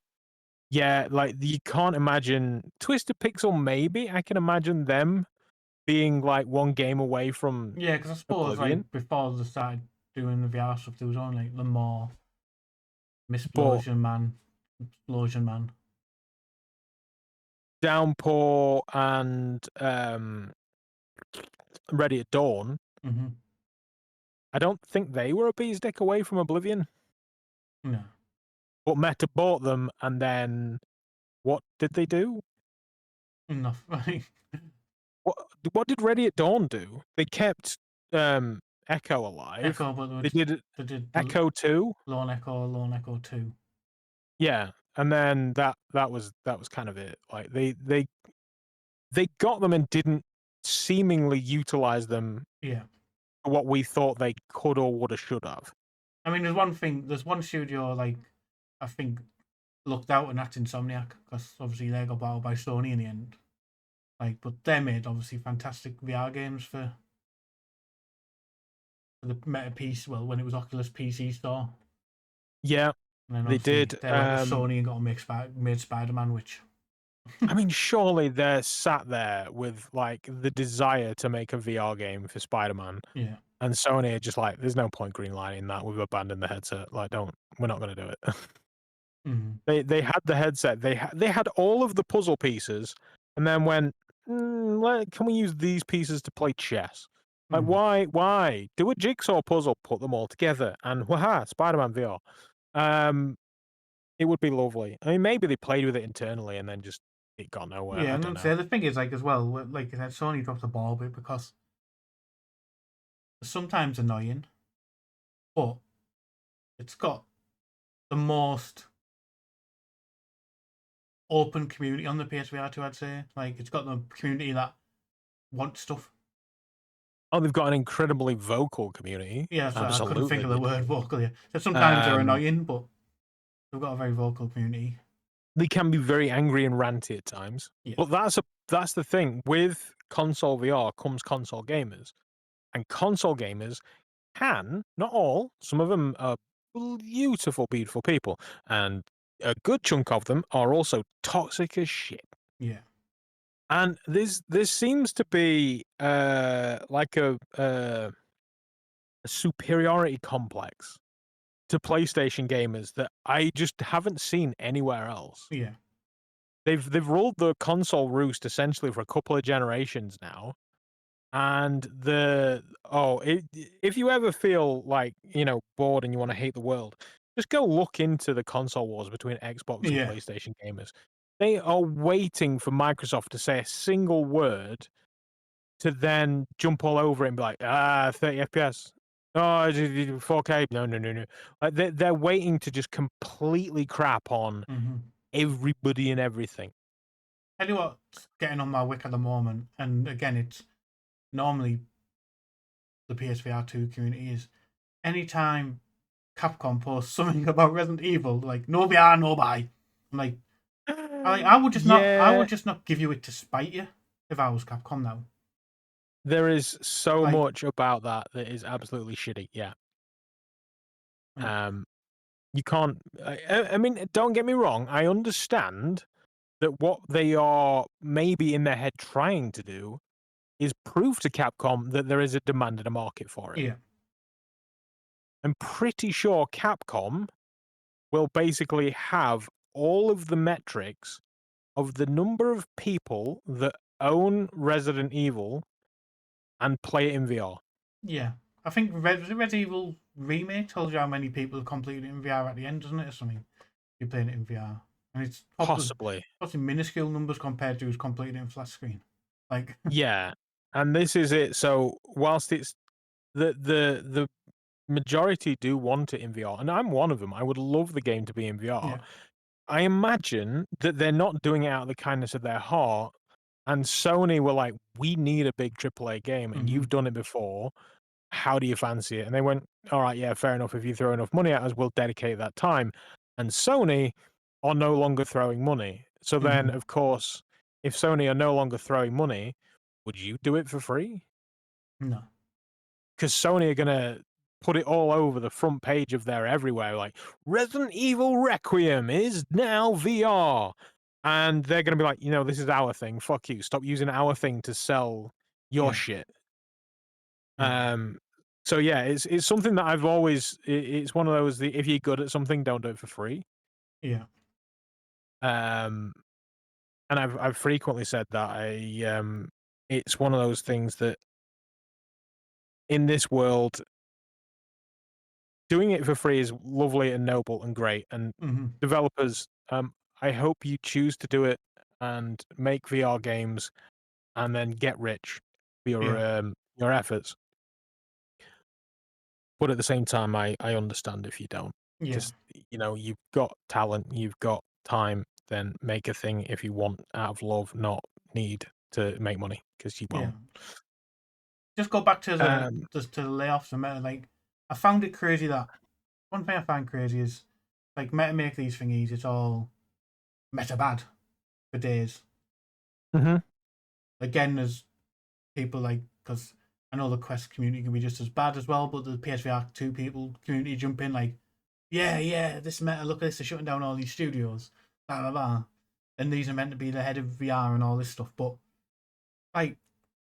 Yeah, like you can't imagine Twisted Pixel. Maybe I can imagine them being like one game away from Yeah, because I suppose Oblivion. like before they started doing the VR stuff, there was only like the more But Explosion Man. Downpour and Ready at Dawn, Mm-hmm. I don't think they were a bee's dick away from Oblivion. No. But Meta bought them, and then what did they do? Enough. What did Ready at Dawn do? They kept Echo alive. Echo, but They did Echo 2. Lone Echo 2. Yeah, and then that was kind of it. Like they got them and didn't seemingly utilize them. Yeah. For what we thought they could or would have should have. I mean, there's one studio like I think looked out, and that's Insomniac, because obviously they got bought by Sony in the end. Like, but they made obviously fantastic VR games for the Meta piece. Well, when it was Oculus PC store, Yeah, and then they obviously did. they went with Sony and got made Spider-Man, which I mean, surely they're sat there with like the desire to make a VR game for Spider-Man, yeah, and Sony are just like, "There's no point greenlighting that. We've abandoned the headset. Like, we're not going to do it." mm, They had the headset. They had all of the puzzle pieces, and then went, "Can we use these pieces to play chess?" Like, mm. why do a jigsaw puzzle? Put them all together, and waha, Spider-Man VR. It would be lovely. I mean, maybe they played with it internally and then just it got nowhere. Yeah, I and don't then know. the thing is, like, as well, like I said, Sony dropped the ball a bit because it's sometimes annoying, but it's got the most open community on the PSVR 2, I'd say. Like, it's got the community that wants stuff. Oh, they've got an incredibly vocal community. Yeah, so I couldn't think Absolutely, of they the do. word vocal. Yeah, so sometimes they're Um, annoying, but they've got a very vocal community. they can be very angry and ranty at times, Yeah, but that's the thing. With console VR comes console gamers, and console gamers can, not all, some of them are beautiful, beautiful people, and a good chunk of them are also toxic as shit. yeah, And this seems to be like a superiority complex to PlayStation gamers that I just haven't seen anywhere else. yeah, They've ruled the console roost essentially for a couple of generations now. And if you ever feel like, bored and you want to hate the world, just go look into the console wars between Xbox and yeah, PlayStation gamers. They are waiting for Microsoft to say a single word to then jump all over it and be like, 30 FPS. Oh, 4K. No, no, no, no. Like they're waiting to just completely crap on mm-hmm. everybody and everything. Tell you what's getting on my wick at the moment, and again, it's normally the PSVR 2 community is anytime Capcom posts something about Resident Evil, like no VR, no buy. I'm like, I would just not, I Yeah, would just not give you it to spite you if I was Capcom now. there is so Like, much about that is absolutely shitty. Yeah. like Um, you can't. I mean, don't get me wrong. I understand that what they are maybe in their head trying to do is prove to Capcom that there is a demand and a market for it. yeah, I'm pretty sure Capcom will basically have all of the metrics of the number of people that own Resident Evil and play it in VR. yeah. I think Resident Evil remake tells you how many people have completed it in VR at the end, doesn't it? Or something. You're playing it in VR, and it's Possibly. probably minuscule numbers compared to who's completed it in flat screen. Like, Yeah. And this is it. So whilst it's the majority do want it in VR, and I'm one of them. I would love the game to be in VR. yeah, I imagine that they're not doing it out of the kindness of their heart. And Sony were like, "We need a big AAA game, and mm-hmm, you've done it before. How do you fancy it?" And they went, "All right, yeah, fair enough. If you throw enough money at us, we'll dedicate that time." And Sony are no longer throwing money. So then, mm-hmm. of course, if Sony are no longer throwing money, would you do it for free? No, Because Sony are gonna put it all over the front page of their everywhere, like Resident Evil Requiem is now VR, and they're gonna be like, this is our thing. Fuck you. Stop using our thing to sell your yeah, shit. yeah, Um. So yeah, it's something that I've always. It's one of those. If you're good at something, don't do it for free. yeah, Um. And I've frequently said that. It's one of those things that in this world doing it for free is lovely and noble and great. And mm-hmm, developers, I hope you choose to do it and make VR games and then get rich for yeah, your efforts. But at the same time, I understand if you don't. yeah, Just you've got talent, you've got time, then make a thing if you want out of love, not need to make money because you yeah. won't. Just go back to Um, the layoffs and like, I found it crazy that one thing I find crazy is like Meta make these thingies, it's all meta bad for days. Mm-hmm. Again, there's people like, because I know the Quest community can be just as bad as well, but the PSVR 2 people community jump in like, yeah, this meta, look at this, they're shutting down all these studios, blah blah blah, and these are meant to be the head of VR and all this stuff. But like,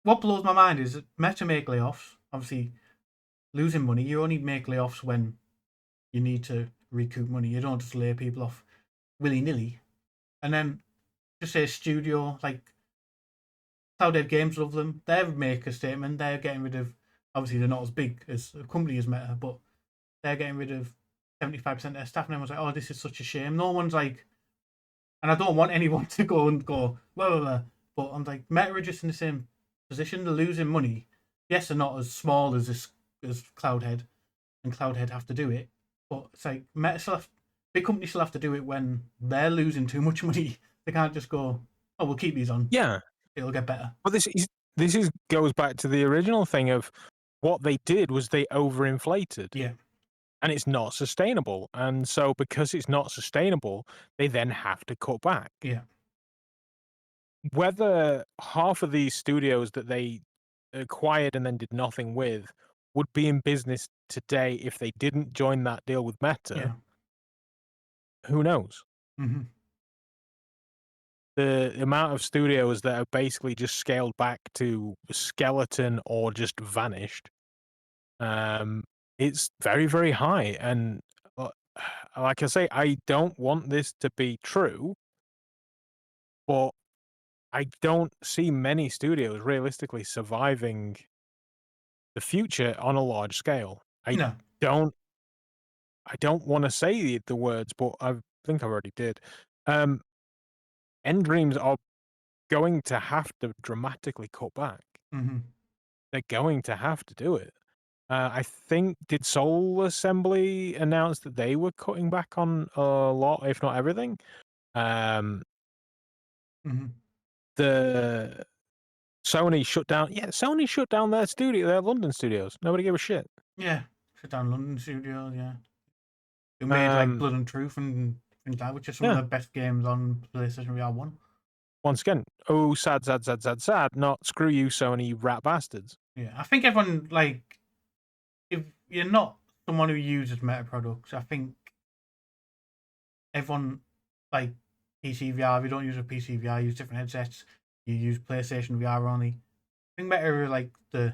what blows my mind is that Meta make layoffs. Obviously, losing money, you only make layoffs when you need to recoup money. You don't just lay people off willy nilly. And then just say studio like Cloudhead Games love them. They make a statement. They're getting rid of. Obviously, they're not as big as a company as Meta, but they're getting rid of 75% of their staff. And everyone's like, "Oh, this is such a shame." No one's like, and I don't want anyone to go and go blah blah blah. But I'm like, Meta are just in the same position. They're losing money. Yes, they're not as small as Cloudhead, and Cloudhead have to do it. But it's like Meta still big companies still have to do it when they're losing too much money. They can't just go, "Oh, we'll keep these on. Yeah. It'll get better." But this goes back to the original thing of what they did was they overinflated. Yeah. And it's not sustainable. And so because it's not sustainable, they then have to cut back. Yeah. Whether half of these studios that they acquired and then did nothing with would be in business today if they didn't join that deal with Meta, Yeah. who knows? Mm-hmm. The amount of studios that are basically just scaled back to a skeleton or just vanished, it's very, very high. And like I say, I don't want this to be true, but I don't see many studios realistically surviving the future on a large scale. No. don't want to say the words, but I think I already did. End Dreams are going to have to dramatically cut back. Mm-hmm. They're going to have to do it. I think, did Soul Assembly announce that they were cutting back on a lot, if not everything? Mm-hmm. The Sony shut down. Yeah, Sony shut down their London studios. Nobody gave a shit. Yeah. Shut down London studios, yeah. Who made like Blood and Truth and things like that, which are some of the best games on PlayStation VR 1. Once again, oh, sad. Not screw you, Sony, you rat bastards. Yeah. I think everyone, like, if you're not someone who uses Meta products, I think everyone, like, PC VR, if you don't use a PC VR, use different headsets, you use PlayStation VR only. I think Meta are like the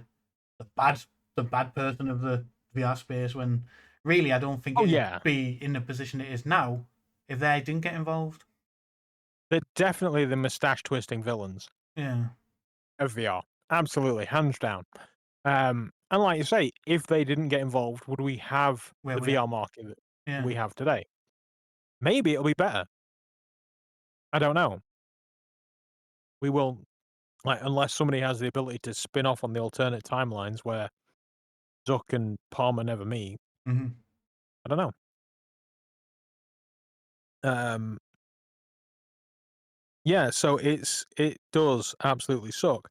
bad person of the VR space, when really I don't think it'd be in the position it is now if they didn't get involved. They're definitely the mustache twisting villains. Yeah. Of VR. Absolutely, hands down. And like you say, if they didn't get involved, would we have the VR market that we have today? Maybe it'll be better. I don't know. We will, like, unless somebody has the ability to spin off on the alternate timelines where Zuck and Palmer never meet. Mm-hmm. I don't know. Yeah, so it does absolutely suck.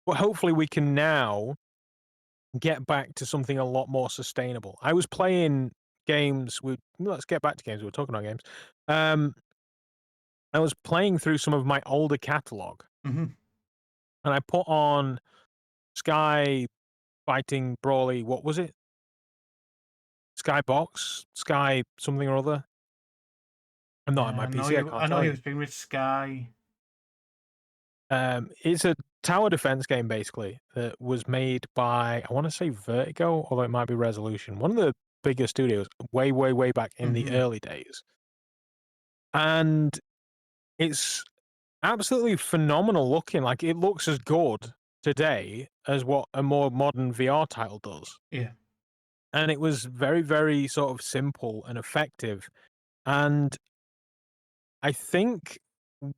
But hopefully we can now get back to something a lot more sustainable. I was playing games let's get back to games. We were talking about games. I was playing through some of my older catalog, Mm-hmm. and I put on Sky Fighting Brawly. What was it? Skybox? Sky something or other? I'm not at my PC. I know he was playing with Sky. It's a tower defense game basically that was made by, I want to say Vertigo, although it might be Resolution, one of the bigger studios way back in the early days. And it's absolutely phenomenal looking. Like, it looks as good today as what a more modern VR title does. Yeah. And it was very, very sort of simple and effective. And I think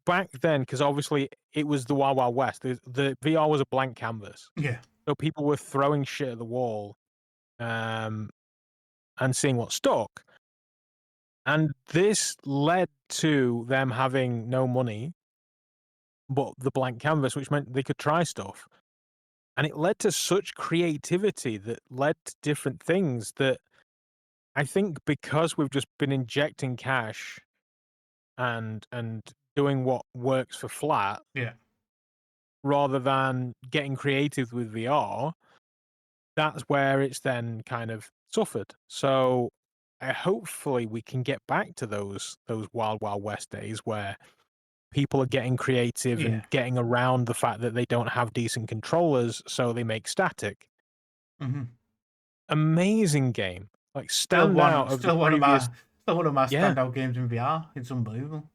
back then, because obviously it was the Wild Wild West, the VR was a blank canvas. Yeah. So people were throwing shit at the wall and seeing what stuck. And this led to them having no money, but the blank canvas, which meant they could try stuff. And it led to such creativity that led to different things that I think because we've just been injecting cash and doing what works for flat Yeah. rather than getting creative with VR, that's where it's then kind of suffered. So hopefully we can get back to those wild west days where people are getting creative Yeah. and getting around the fact that they don't have decent controllers, so they make static. Mm-hmm. Amazing game, like Still stand out one, of the still one of previous. my, still one of my Yeah, standout games in VR. It's unbelievable.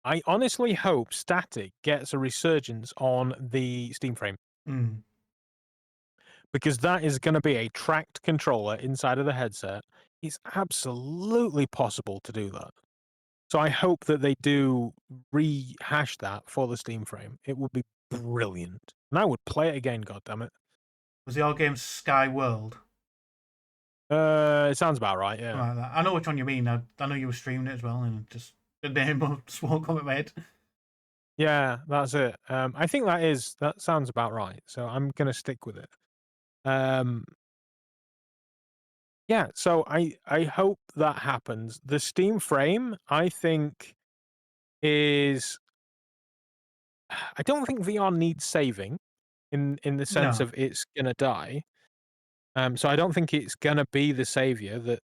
I honestly hope static gets a resurgence on the Steam frame Mm. because that is going to be a tracked controller inside of the headset. It's absolutely possible to do that. So I hope that they do rehash that for the Steam frame. It would be brilliant. And I would play it again, goddammit. Was the old game Sky World? It sounds about right, yeah. Something like that. I know which one you mean. I know you were streaming it as well, and just the name just won't come in my head. Yeah, that's it. I think that sounds about right. So I'm gonna stick with it. Um, yeah, so I hope that happens. The Steam frame, I think, is I don't think VR needs saving in the sense No. of it's gonna die. So I don't think it's gonna be the savior that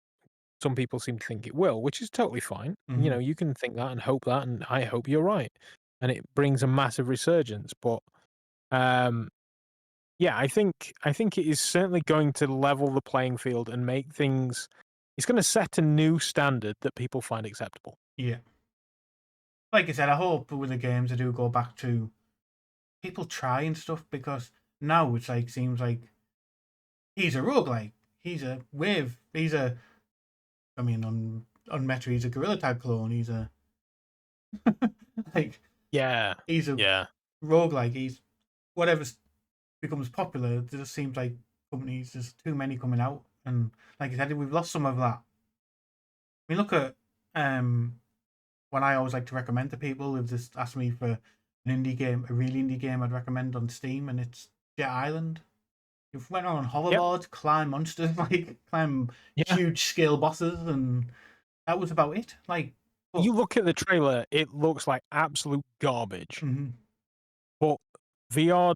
some people seem to think it will, which is totally fine. You Mm-hmm. know, you can think that and hope that, and I hope you're right. And it brings a massive resurgence. But um, yeah, I think it is certainly going to level the playing field and make things. It's going to set a new standard that people find acceptable. Yeah. Like I said, I hope with the games I do go back to people trying stuff because now it's like seems like he's a roguelike. He's a wave. He's a I mean on Metro he's a gorilla type clone. He's a like Yeah, he's a yeah, roguelike. He's whatever becomes popular. It just seems like companies there's too many coming out, and like I said, we've lost some of that. I mean, look at when I always like to recommend to people who've just asked me for an indie game, a really indie game I'd recommend on Steam, and it's Jet Island. You went on yep, hoverboards, climb monsters, like climb yeah. huge scale bosses, and that was about it. Like, but You look at the trailer; it looks like absolute garbage. mm-hmm. But VR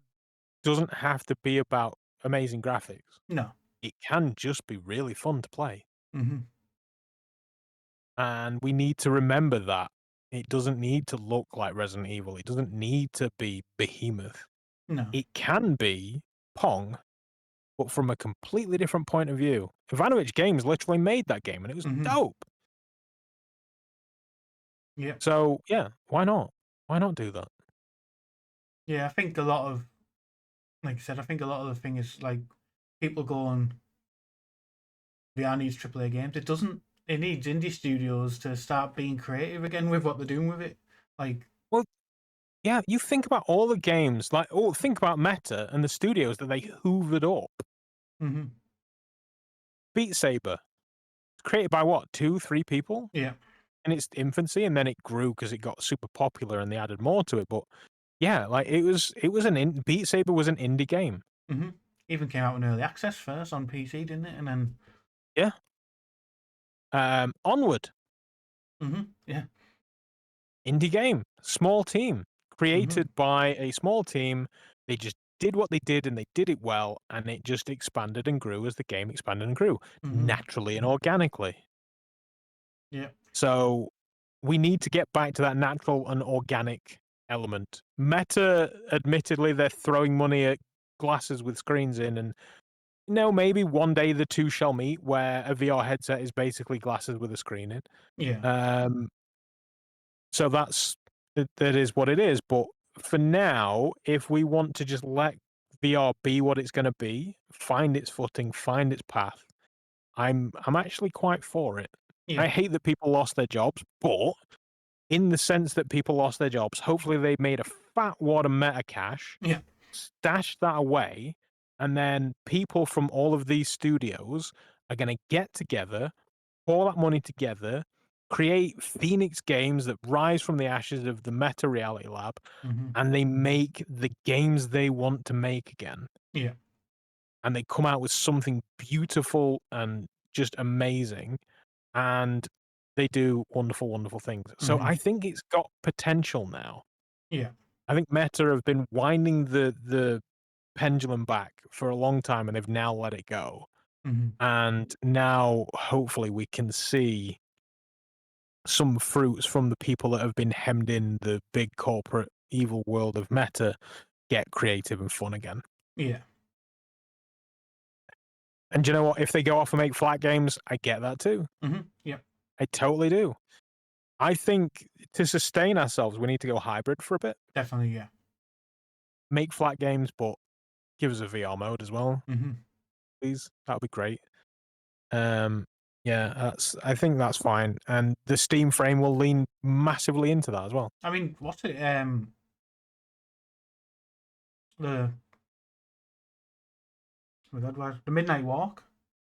doesn't have to be about amazing graphics. No, It can just be really fun to play. mm-hmm. And we need to remember that. It doesn't need to look like Resident Evil. It doesn't need to be Behemoth. No, It can be Pong, but from a completely different point of view. Ivanovic Games literally made that game and it was mm-hmm. dope. Yeah, So, yeah, why not? Why not do that? yeah. I think a lot of, like I said, I think a lot of the thing is like people going VR needs AAA games. It doesn't. It needs indie studios to start being creative again with what they're doing with it. Like, Well, yeah, you think about all the games, like, oh, think about Meta and the studios that they hoovered up. mm-hmm. Beat Saber, created by what, 2, 3 people Yeah, in its infancy, and then it grew because it got super popular and they added more to it. But yeah, like it was Beat Saber was an indie game. mm-hmm. Even came out in early access first on PC, didn't it? And then, Yeah. Onward, yeah, indie game, small team, mm-hmm. created by a small team. They just did what they did and they did it well, and it just expanded and grew as the game expanded and grew Mm-hmm. naturally and organically. Yeah, So we need to get back to that natural and organic element. Meta, admittedly, they're throwing money at glasses with screens in, and maybe one day the two shall meet where a VR headset is basically glasses with a screen in. yeah, So that is what it is. But for now, if we want to just let VR be what it's going to be, find its footing, find its path, I'm actually quite for it. yeah, I hate that people lost their jobs, but in the sense that people lost their jobs, hopefully they made a fat wad of meta cash, yeah, stashed that away, and then people from all of these studios are going to get together, pour that money together, create Phoenix games that rise from the ashes of the Meta Reality Lab, mm-hmm. and they make the games they want to make again. Yeah, And they come out with something beautiful and just amazing, and they do wonderful, wonderful things. So Mhm. I think it's got potential now. Yeah. I think Meta have been winding the pendulum back for a long time, and they've now let it go. Mhm. And now, hopefully, we can see some fruits from the people that have been hemmed in the big corporate evil world of Meta get creative and fun again. Yeah. And do you know what? If they go off and make flat games, I get that too. Mhm. Yeah. I totally do. I think to sustain ourselves, we need to go hybrid for a bit. Definitely. Yeah. Make flat games, but give us a VR mode as well, Mhm. please. That would be great. Yeah, I think that's fine. And the Steam frame will lean massively into that as well. I mean, what's it? The oh my God, the Midnight Walk.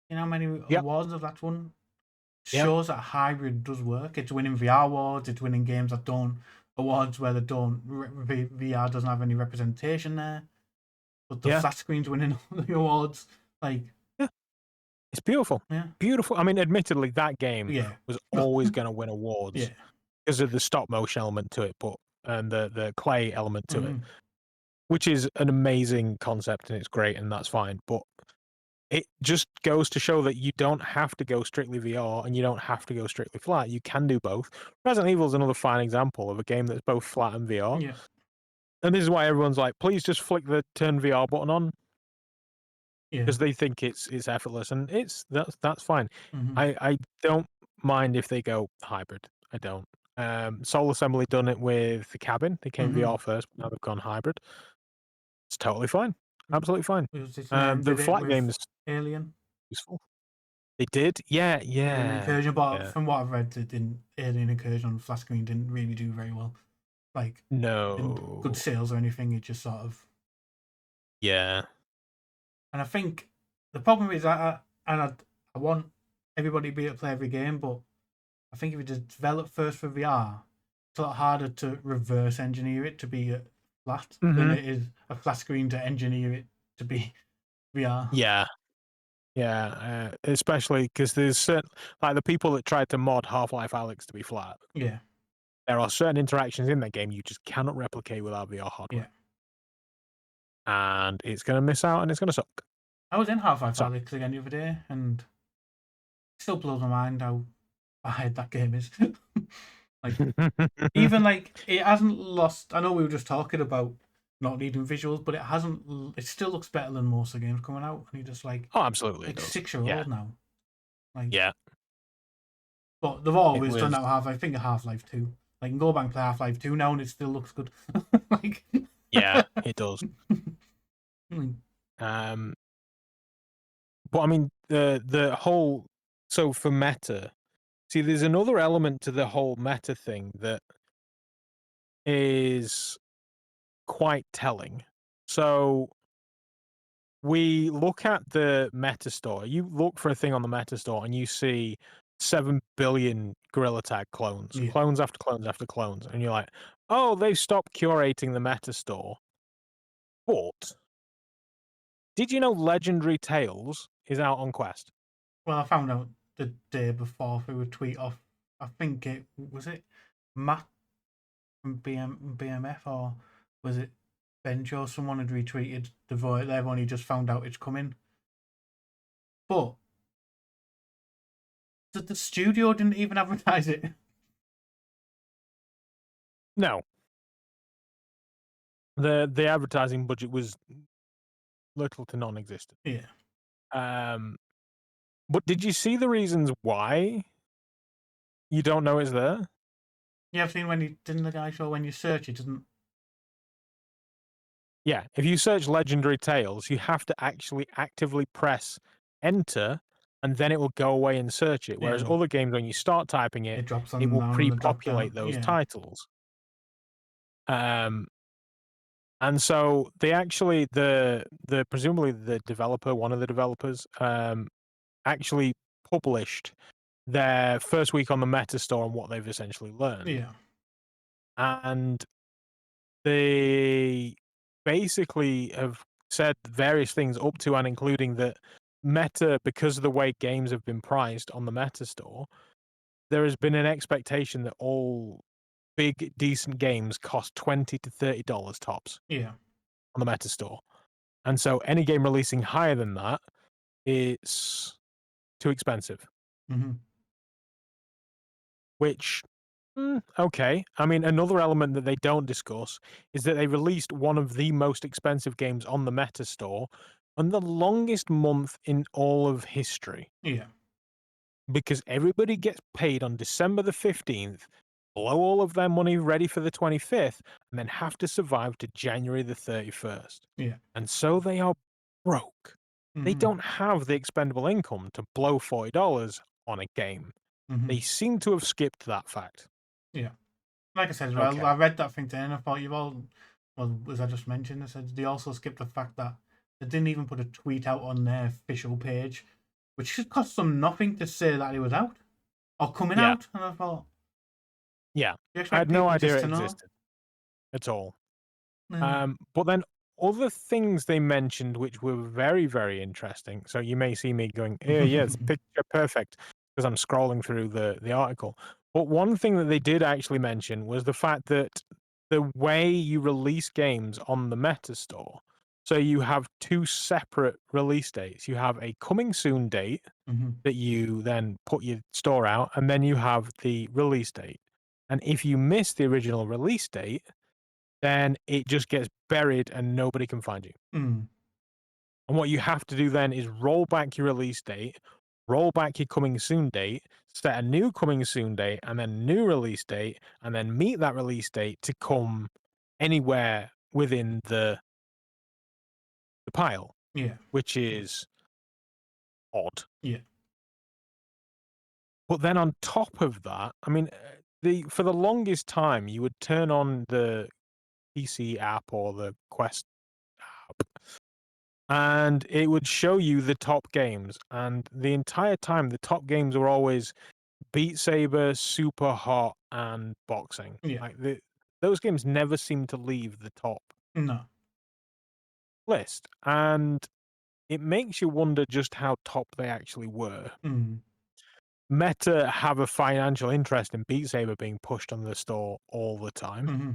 You know how many Yep. awards of that one? Yep. Shows that hybrid does work. It's winning VR awards. It's winning games that don't awards where they don't VR doesn't have any representation there. But the Yeah. flat screen's winning all the awards. Like, Yeah. It's beautiful. yeah, Beautiful. I mean, admittedly, that game yeah, was always going to win awards yeah. because of the stop motion element to it, and the clay element to it, Mhm. which is an amazing concept and it's great and that's fine. But it just goes to show that you don't have to go strictly VR and you don't have to go strictly flat. You can do both. Resident Evil is another fine example of a game that's both flat and VR. Yeah, And this is why everyone's like, please just flick the turn VR button on, yeah. because they think it's effortless, and that's fine. Mhm. I don't mind if they go hybrid. I don't. Soul Assembly done it with the cabin. They came Mhm. VR first, but now they've gone hybrid. It's totally fine. Absolutely fine. Was it The did it flat game with is Alien? useful. They did, yeah, Alien yeah, Incursion, but yeah. from what I've read, it didn't. Alien Incursion on flat screen didn't really do very well. Like, didn't good No, sales or anything. It just sort of. yeah. And I think the problem is I want everybody to be able to play every game, but I think if you just develop first for VR, it's a lot harder to reverse engineer it to be flat than Hmm. it is a flat screen to engineer it to be VR. Yeah, yeah. Especially because there's certain, like the people that tried to mod Half-Life Alyx to be flat. Yeah, There are certain interactions in that game you just cannot replicate without VR yeah. hardware, and it's going to miss out, and it's going to suck. I was in Half-Life So, Alyx again the other day, and it still blows my mind how bad that game is. Like, even like it hasn't lost. I know we were just talking about not needing visuals, but it hasn't. It still looks better than most of the games coming out, and you're just oh, absolutely, it like does. 6 year Yeah, old now. Like, yeah. but they've It always done was. that. I think of Half-Life 2. Like, you can go back and play Half-Life 2 now, and it still looks good. Like, Yeah, it does. mm, Um, but I mean, the whole. So for meta, see, there's another element to the whole meta thing that is quite telling. So we look at the meta store. You look for a thing on the meta store and you see 7 billion Gorilla Tag clones, yeah. clones after clones after clones. And you're like, oh, they've stopped curating the meta store. But did you know Legendary Tales is out on Quest? Well, I found out the day before through a tweet off. I think it was it Matt from BMF, or was it Benjo? Someone had retweeted the voice. They've only just found out it's coming, but the studio didn't even advertise it. No. The advertising budget was little to non-existent. Yeah. But did you see the reasons why you don't know it's there? Yeah, I've seen when you didn't the guy show when you search it doesn't. Yeah, if you search Legendary Tales, you have to actually actively press enter, and then it will go away and search it. Whereas Yeah, other games, when you start typing it, it drops it on will down on the drop pre-populate down. those Yeah. titles. And so they actually the presumably the developer, one of the developers, actually published their first week on the Meta store and what they've essentially learned. Yeah. And they basically have said various things up to and including that Meta, because of the way games have been priced on the Meta store, there has been an expectation that all big, decent games cost $20 to $30 tops Yeah. on the Meta store. And so any game releasing higher than that is too expensive. Mm-hmm. Which, okay. I mean, another element that they don't discuss is that they released one of the most expensive games on the Meta store on the longest month in all of history. Yeah. Because everybody gets paid on December the 15th, blow all of their money ready for the 25th, and then have to survive to January the 31st. Yeah. And so they are broke. They Mm-hmm. don't have the expendable income to blow $40 on a game. Mm-hmm. They seem to have skipped that fact. Yeah. Like I said as well, Okay. I read that thing today and I thought well, as I just mentioned, I said they also skipped the fact that they didn't even put a tweet out on their official page, which should cost them nothing to say that it was out or coming Yeah. out. And I thought, Yeah. you I expect had no people idea just it to know? existed at all. Mm. But then other things they mentioned which were very, very interesting. So you may see me going, yeah, it's picture perfect because I'm scrolling through the article. But one thing that they did actually mention was the fact that the way you release games on the Meta store, so you have two separate release dates. You have a coming soon date Mm-hmm. that you then put your store out, and then you have the release date. And if you miss the original release date, then it just gets buried and nobody can find you. Mm. And what you have to do then is roll back your release date, roll back your coming soon date, set a new coming soon date, and then a new release date, and then meet that release date to come anywhere within the pile, Yeah. which is odd. Yeah. But then on top of that, I mean, for the longest time, you would turn on the PC app or the Quest app, and it would show you the top games. And the entire time, the top games were always Beat Saber, Super Hot, and Boxing. Yeah. Like those games never seem to leave the top No. list, and it makes you wonder just how top they actually were. Mm. Meta have a financial interest in Beat Saber being pushed on the store all the time. Mm-hmm.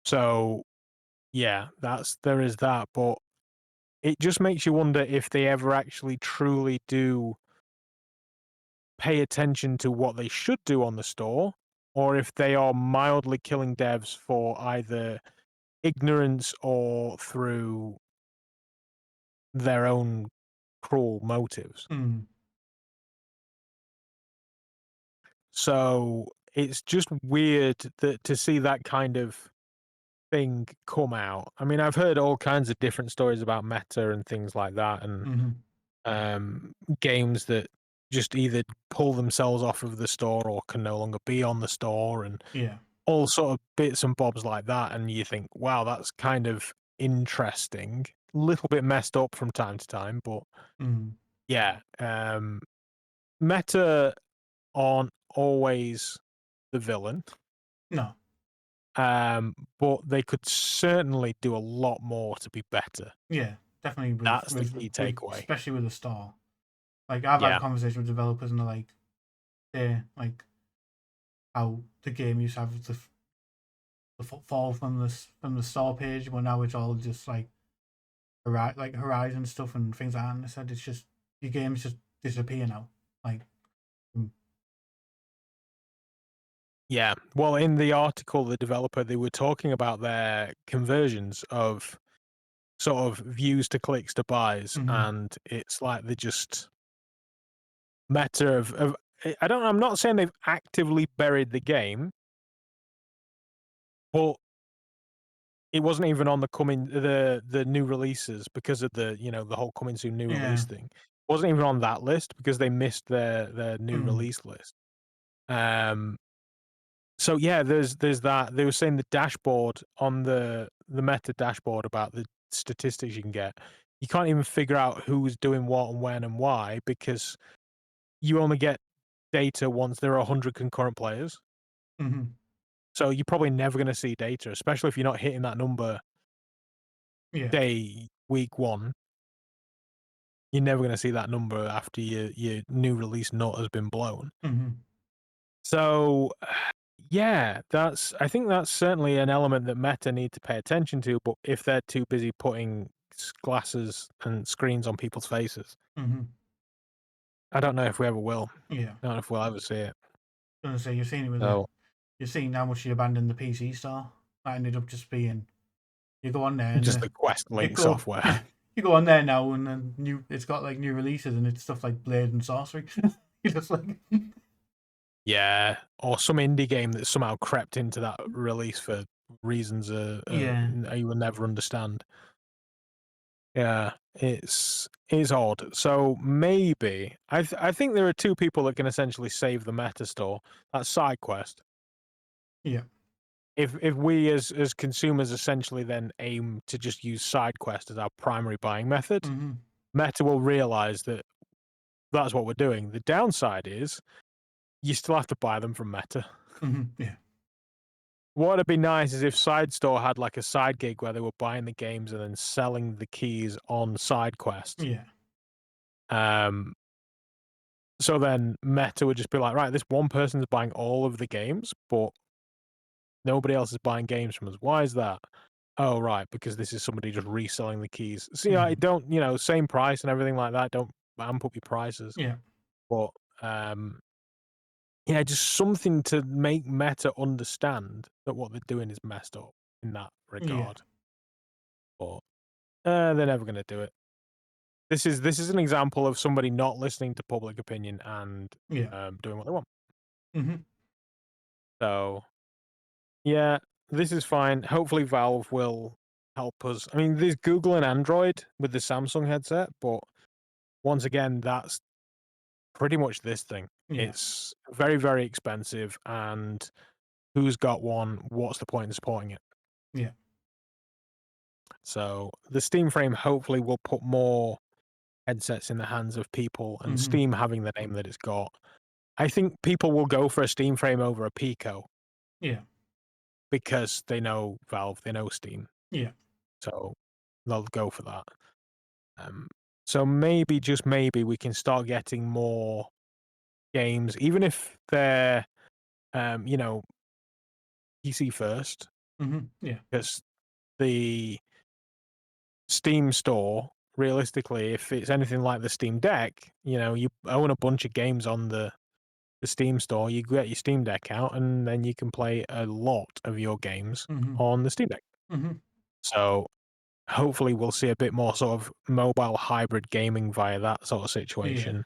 So, yeah, there is that, but it just makes you wonder if they ever actually truly do pay attention to what they should do on the store, or if they are mildly killing devs for either ignorance or through their own cruel motives. Mm. So it's just weird that to see that kind of thing come out. I mean, I've heard all kinds of different stories about Meta and things like that, and games that just either pull themselves off of the store or can no longer be on the store, and Yeah. all sort of bits and bobs like that. And you think, wow, that's kind of interesting. A little bit messed up from time to time, but Mm. yeah, Meta aren't always the villain. No. But they could certainly do a lot more to be better. Yeah. Definitely That's the key with takeaway. especially with the store. Like I've had a Yeah. conversation with developers and they're like how the game used to have the footfall from the store page, but now it's all just like Horizon stuff and things like that. And I said it's just your games just disappear now. Like, Yeah. Well, in the article, the developer, they were talking about their conversions of sort of views to clicks to buys, and it's like they just Meta of I don't know. I'm not saying they've actively buried the game, but it wasn't even on the new releases because of the the whole coming soon new yeah. release thing. It wasn't even on that list because they missed their new release list. So yeah, there's that. They were saying the dashboard on the Meta dashboard about the statistics you can get. You can't even figure out who's doing what and when and why because you only get data once there are 100 concurrent players. Mm-hmm. So you're probably never going to see data, especially if you're not hitting that number Yeah. day week 1. you're never going to see that number after your new release nut has been blown. Mm-hmm. So, yeah, I think that's certainly an element that Meta need to pay attention to. But if they're too busy putting glasses and screens on people's faces, Mm-hmm. I don't know if we ever will. Yeah. I don't know if we'll ever see it. I was gonna say you're seeing it with So, you're seeing how much you abandoned the PC store. That ended up just being you go on there and just the Quest you Link go software. you go on there now and then it's got like new releases and it's stuff like Blade and Sorcery. You're just like Yeah, or some indie game that somehow crept into that release for reasons yeah. you will never understand. Yeah, it's odd. So maybe I think there are two people that can essentially save the meta store. That's SideQuest. Yeah. If we as consumers essentially then aim to just use SideQuest as our primary buying method, Mm-hmm. Meta will realize that that's what we're doing. The downside is you still have to buy them from Meta. Mm-hmm. Yeah. What would be nice is if Side Store had like a side gig where they were buying the games and then selling the keys on SideQuest. Yeah. So then Meta would just be like, right, this one person's buying all of the games, but nobody else is buying games from us. Why is that? Oh, right, because this is somebody just reselling the keys. See, I Mm-hmm. don't, same price and everything like that. Don't amp up your prices. Yeah. But just something to make Meta understand that what they're doing is messed up in that Yeah. regard. But they're never going to do it. This is an example of somebody not listening to public opinion and Yeah. doing what they want. Mm-hmm. So, yeah, this is fine. Hopefully, Valve will help us. I mean, there's Google and Android with the Samsung headset, but once again, that's pretty much this thing. Yeah. It's very, very expensive, and who's got one? What's the point in supporting it? Yeah. So, the Steam Frame hopefully will put more headsets in the hands of people, and Mm-hmm. Steam having the name that it's got. I think people will go for a Steam Frame over a Pico Yeah. because they know Valve, they know Steam, Yeah. so they'll go for that. So maybe, just maybe, we can start getting more games, even if they're, PC first, Mm-hmm. Yeah. because the Steam store, realistically, if it's anything like the Steam Deck, you own a bunch of games on the Steam store, you get your Steam Deck out, and then you can play a lot of your games Mm-hmm. on the Steam Deck. Mm-hmm. So hopefully we'll see a bit more sort of mobile hybrid gaming via that sort of Yeah. situation.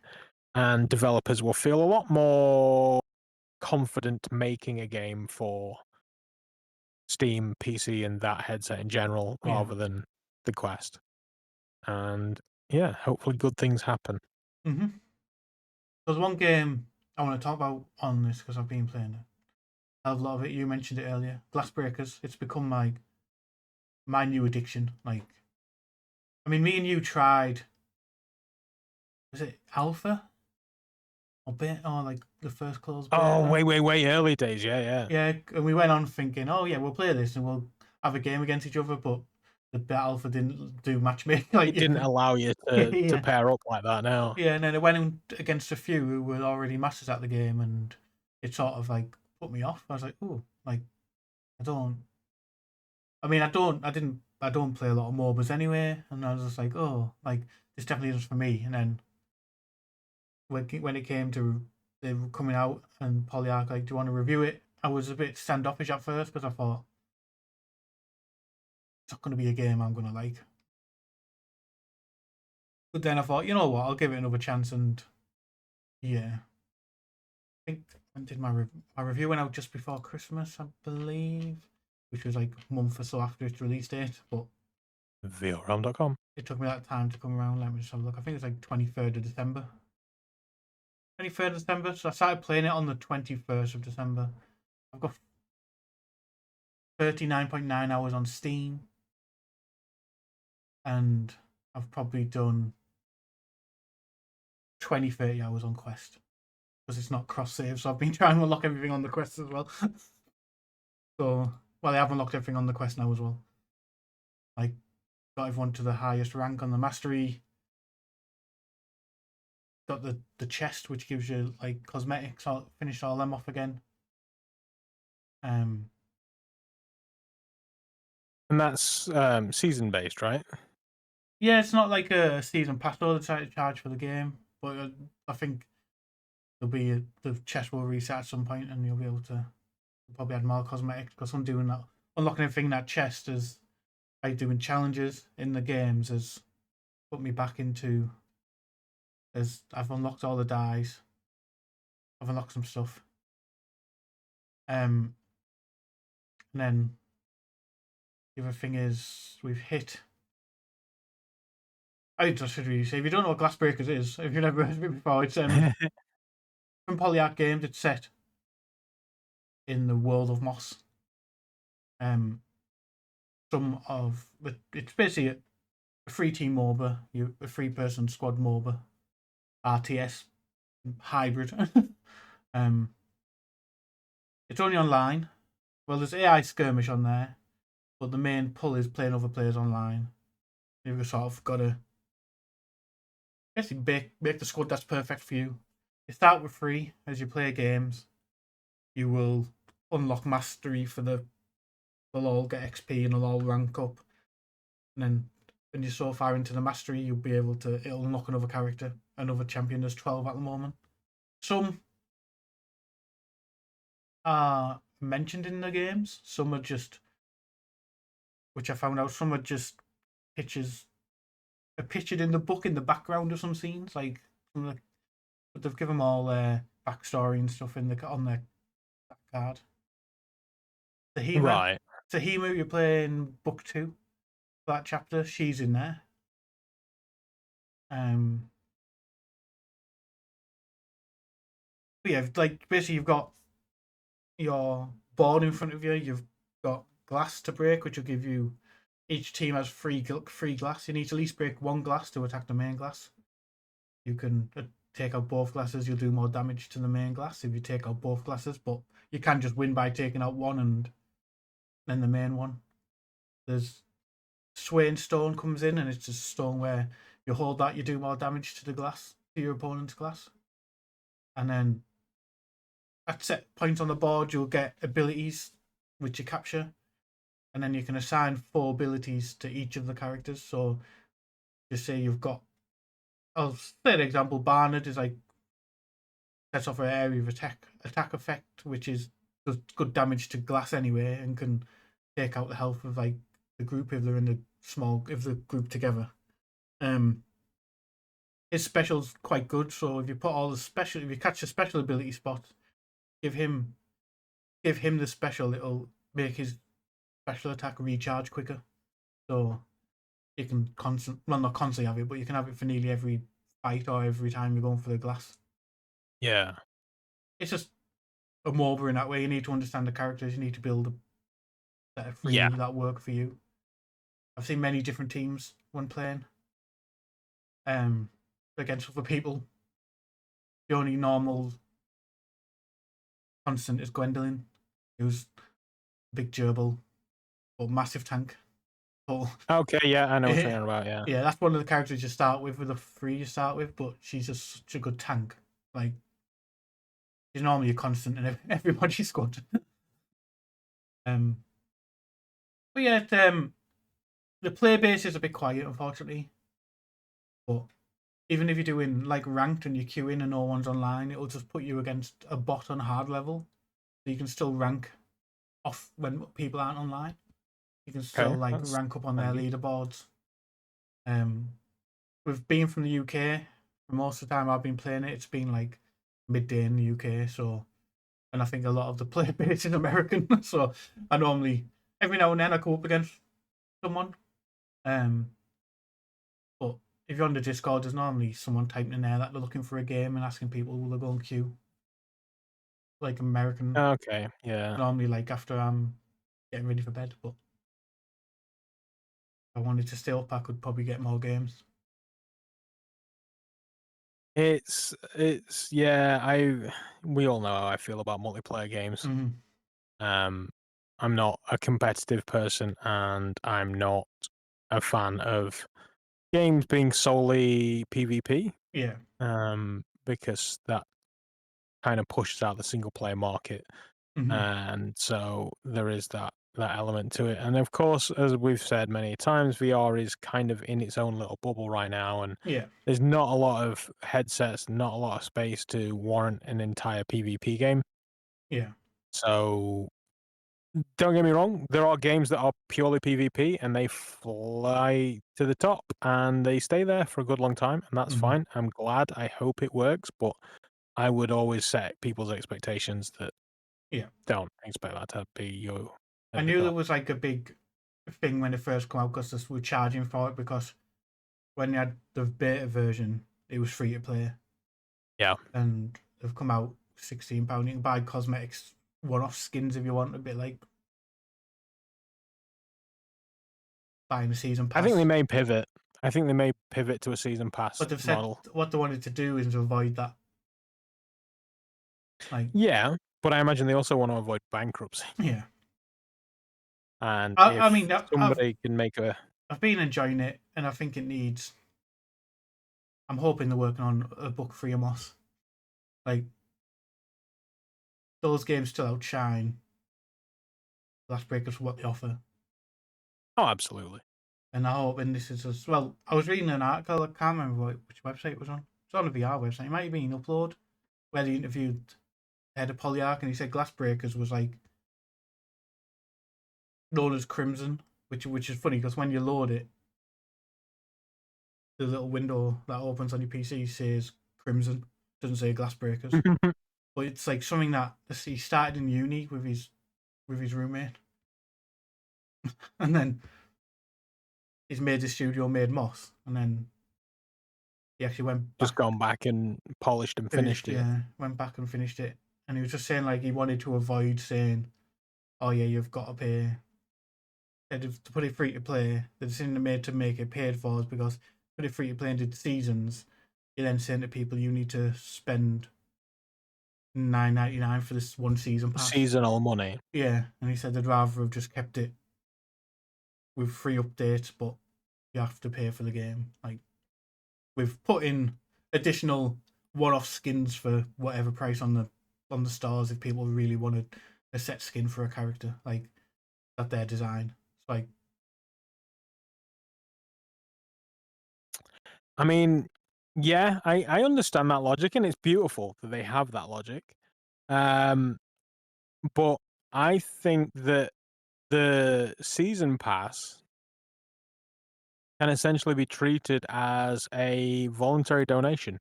And developers will feel a lot more confident making a game for Steam, PC, and that headset in general, Yeah. rather than the Quest. And yeah, hopefully good things happen. Mm-hmm. There's one game I want to talk about on this because I've been playing it. I have a lot of it. You mentioned it earlier. Glassbreakers. It's become my new addiction. Like, I mean, me and you tried. Was it alpha or beta or like the first closed beta? Oh, way early days. Yeah. Yeah, and we went on thinking, oh yeah, we'll play this and we'll have a game against each other, but the beta alpha didn't do matchmaking. Like, It didn't allow you to yeah, pair up like that now. yeah, and then it went in against a few who were already masters at the game, and it sort of like put me off. I was like, oh, like I don't. I mean, I don't play a lot of MOBAs anyway, and I was just like, oh, like this definitely isn't for me. And then when it came to they were coming out and Polyarc, like, do you want to review it? I was a bit standoffish at first because I thought it's not going to be a game I'm going to like. But then I thought, you know what, I'll give it another chance, and yeah, I think when did my review went out just before Christmas, I believe, which was like a month or so after its release date, but VRrealm.com. it took me that time to come around. Let me just have a look. I think it's like 23rd of December. 23rd of December. So I started playing it on the 21st of December. I've got 39.9 hours on Steam. And I've probably done 20, 30 hours on Quest. Because it's not cross-save, so I've been trying to unlock everything on the Quest as well. So, well, I have unlocked everything on the Quest now as well. Like, got everyone to the highest rank on the Mastery. got the chest, which gives you like cosmetics. I'll finish all them off again. And that's season based, right? Yeah, it's not like a season pass though. They try to charge for the game, but I think the chest will reset at some point, and you'll be able to probably add more cosmetics because I'm doing that. Unlocking everything in that chest is like doing challenges in the games has put me back into as I've unlocked all the dyes. I've unlocked some stuff. And then the other thing is we've hit. I should really say if you don't know what Glassbreakers is, if you've never heard of it before, it's from Polyarc Games. It's set in the world of Moss. It's basically a free team MOBA, a 3-person squad MOBA, RTS hybrid. It's only online. Well, there's AI skirmish on there, but the main pull is playing other players online. You've sort of got to basically make the squad that's perfect for you. You start with 3 as you play games. You will unlock mastery for they'll all get XP and they'll all rank up. And then when you're so far into the mastery, you'll be able to it'll unlock another character, another champion. There's 12 at the moment. Some are mentioned in the games. Some are just, which I found out, some are just pictures are pictured in the book in the background of some scenes. Like but they've given them all backstory and stuff on their card. Tahima, Right. Tahima, you're playing book 2, that chapter. She's in there. But yeah, like basically you've got your board in front of you. You've got glass to break, which will give you. Each team has free glass. You need to at least break 1 glass to attack the main glass. You can take out both glasses. You'll do more damage to the main glass if you take out both glasses. But you can just win by taking out one and then the main one. There's Swaying Stone comes in, and it's just a stone where you hold that, you do more damage to the glass, to your opponent's glass. And then at set points on the board, you'll get abilities which you capture. And then you can assign 4 abilities to each of the characters. So just say you've got, I'll say an example, Barnard is like, sets off an area of attack effect, which does good damage to glass anyway, and can take out the health of like the group if they're in the group together. His special's quite good, so if you put all if you catch a special ability spot, give him the special, it'll make his special attack recharge quicker. So you can not constantly have it, but you can have it for nearly every fight or every time you're going for the glass. Yeah. It's just a MOBA in that way. You need to understand the characters. You need to build a set of 3 that work for you. I've seen many different teams when playing against other people. The only normal constant is Gwendolyn, who's a big gerbil, but massive tank. But Okay, yeah, I know what you're talking about, yeah. Yeah, that's one of the characters you start with the 3 you start with, but she's just such a good tank. Like, she's normally a constant in everybody's squad. But yeah, the play base is a bit quiet, unfortunately. But even if you're doing like ranked and you're queuing and no one's online, it'll just put you against a bot on hard level. So you can still rank off when people aren't online. You can still rank up on their leaderboards. With being from the UK, for most of the time I've been playing it, it's been like midday in the UK. So, and I think a lot of the player base is American. So I normally every now and then I go up against someone. But if you're on the Discord, there's normally someone typing in there that they're looking for a game and asking people will they go and queue. Like American. Okay, yeah. Normally, like after I'm getting ready for bed, but if I wanted to stay up, I could probably get more games. It's we all know how I feel about multiplayer games. Mm-hmm. I'm not a competitive person, and I'm not a fan of games being solely PvP, Yeah. because that kind of pushes out the single player market, Hmm. and so there is that element to it. And of course, as we've said many times, VR is kind of in its own little bubble right now, and Yeah. there's not a lot of headsets, not a lot of space to warrant an entire PvP game. Yeah. So don't get me wrong, there are games that are purely PvP and they fly to the top and they stay there for a good long time, and that's Hmm. fine. I'm glad. I hope it works, but I would always set people's expectations that Yeah. don't expect that to be you I at the knew there top. was like a big thing when it first came out because we were charging for it, because when you had the beta version, it was free to play, Yeah. and they've come out £16. You can buy cosmetics, one-off skins if you want, a bit like buying a season I think they pass. may pivot. I think they may pivot to a season pass But they've said model. what they wanted to do is to avoid that. Like, Yeah, but I imagine they also want to avoid bankruptcy. yeah. And I if mean, somebody can make a I've been enjoying it, and I think it needs. I'm hoping they're working on a book for Moss. Like, those games still outshine Glassbreakers for what they offer. oh, absolutely. And I hope, and this is as well. I was reading an article. I can't remember which website it was on. It's on a VR website. It might have been Upload, where they interviewed head of Polyarc, and he said Glassbreakers was like known as Crimson, which is funny because when you load it, the little window that opens on your PC says Crimson, doesn't say Glassbreakers. But it's like something that he started in uni with his roommate, and then he's made his studio, made Moss, and then he actually went Just back, gone back and polished and finished it. yeah, went back and finished it. And he was just saying like he wanted to avoid saying, "Oh yeah, you've got to pay." To put it free to play, the decision they made to make it paid for is because put it free to play and did seasons. You're then saying to people you need to spend $9.99 for this one season pass. Seasonal money. Yeah, and he said they'd rather have just kept it with free updates, but you have to pay for the game. Like, we've put in additional one-off skins for whatever price on the stores if people really wanted a set skin for a character, like that their design. It's like, I mean, yeah, I understand that logic, and it's beautiful that they have that logic. But I think that the season pass can essentially be treated as a voluntary donation.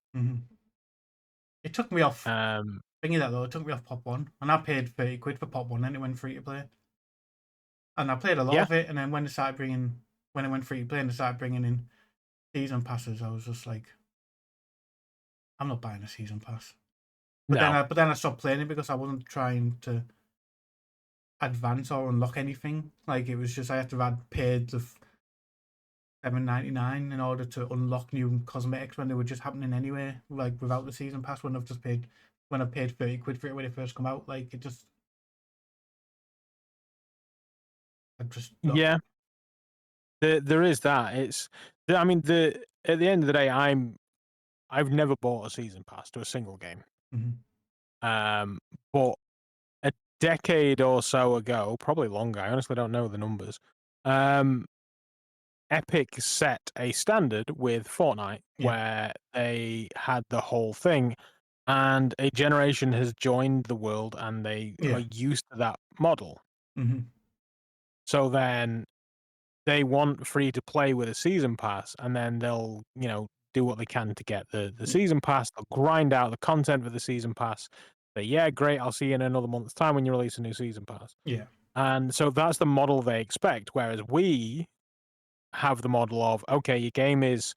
it took me off. Um, Thinking that though, it took me off Pop One, and I paid £30 for Pop One, and it went free to play. And I played a lot yeah, of it, and then when it went free to play and they started bringing in season passes, I was just like, I'm not buying a season pass. But no, then I stopped playing it because I wasn't trying to advance or unlock anything. Like, it was just I had to add paid the $7.99 in order to unlock new cosmetics when they were just happening anyway. Like, without the season pass, when I paid £30 for it when it first come out. Like, it just I just not. yeah, there is that. I mean, at the end of the day, I've never bought a season pass to a single game. But a decade or so ago, probably longer, I honestly don't know the numbers. Epic set a standard with Fortnite Yeah. where they had the whole thing, and a generation has joined the world and they are Yeah. used to that model. Mm-hmm. So then they want free to play with a season pass, and then they'll, do what they can to get the season pass. They'll grind out the content for the season pass. But yeah, great, I'll see you in another month's time when you release a new season pass. Yeah. And so that's the model they expect. Whereas we have the model of, okay, your game is,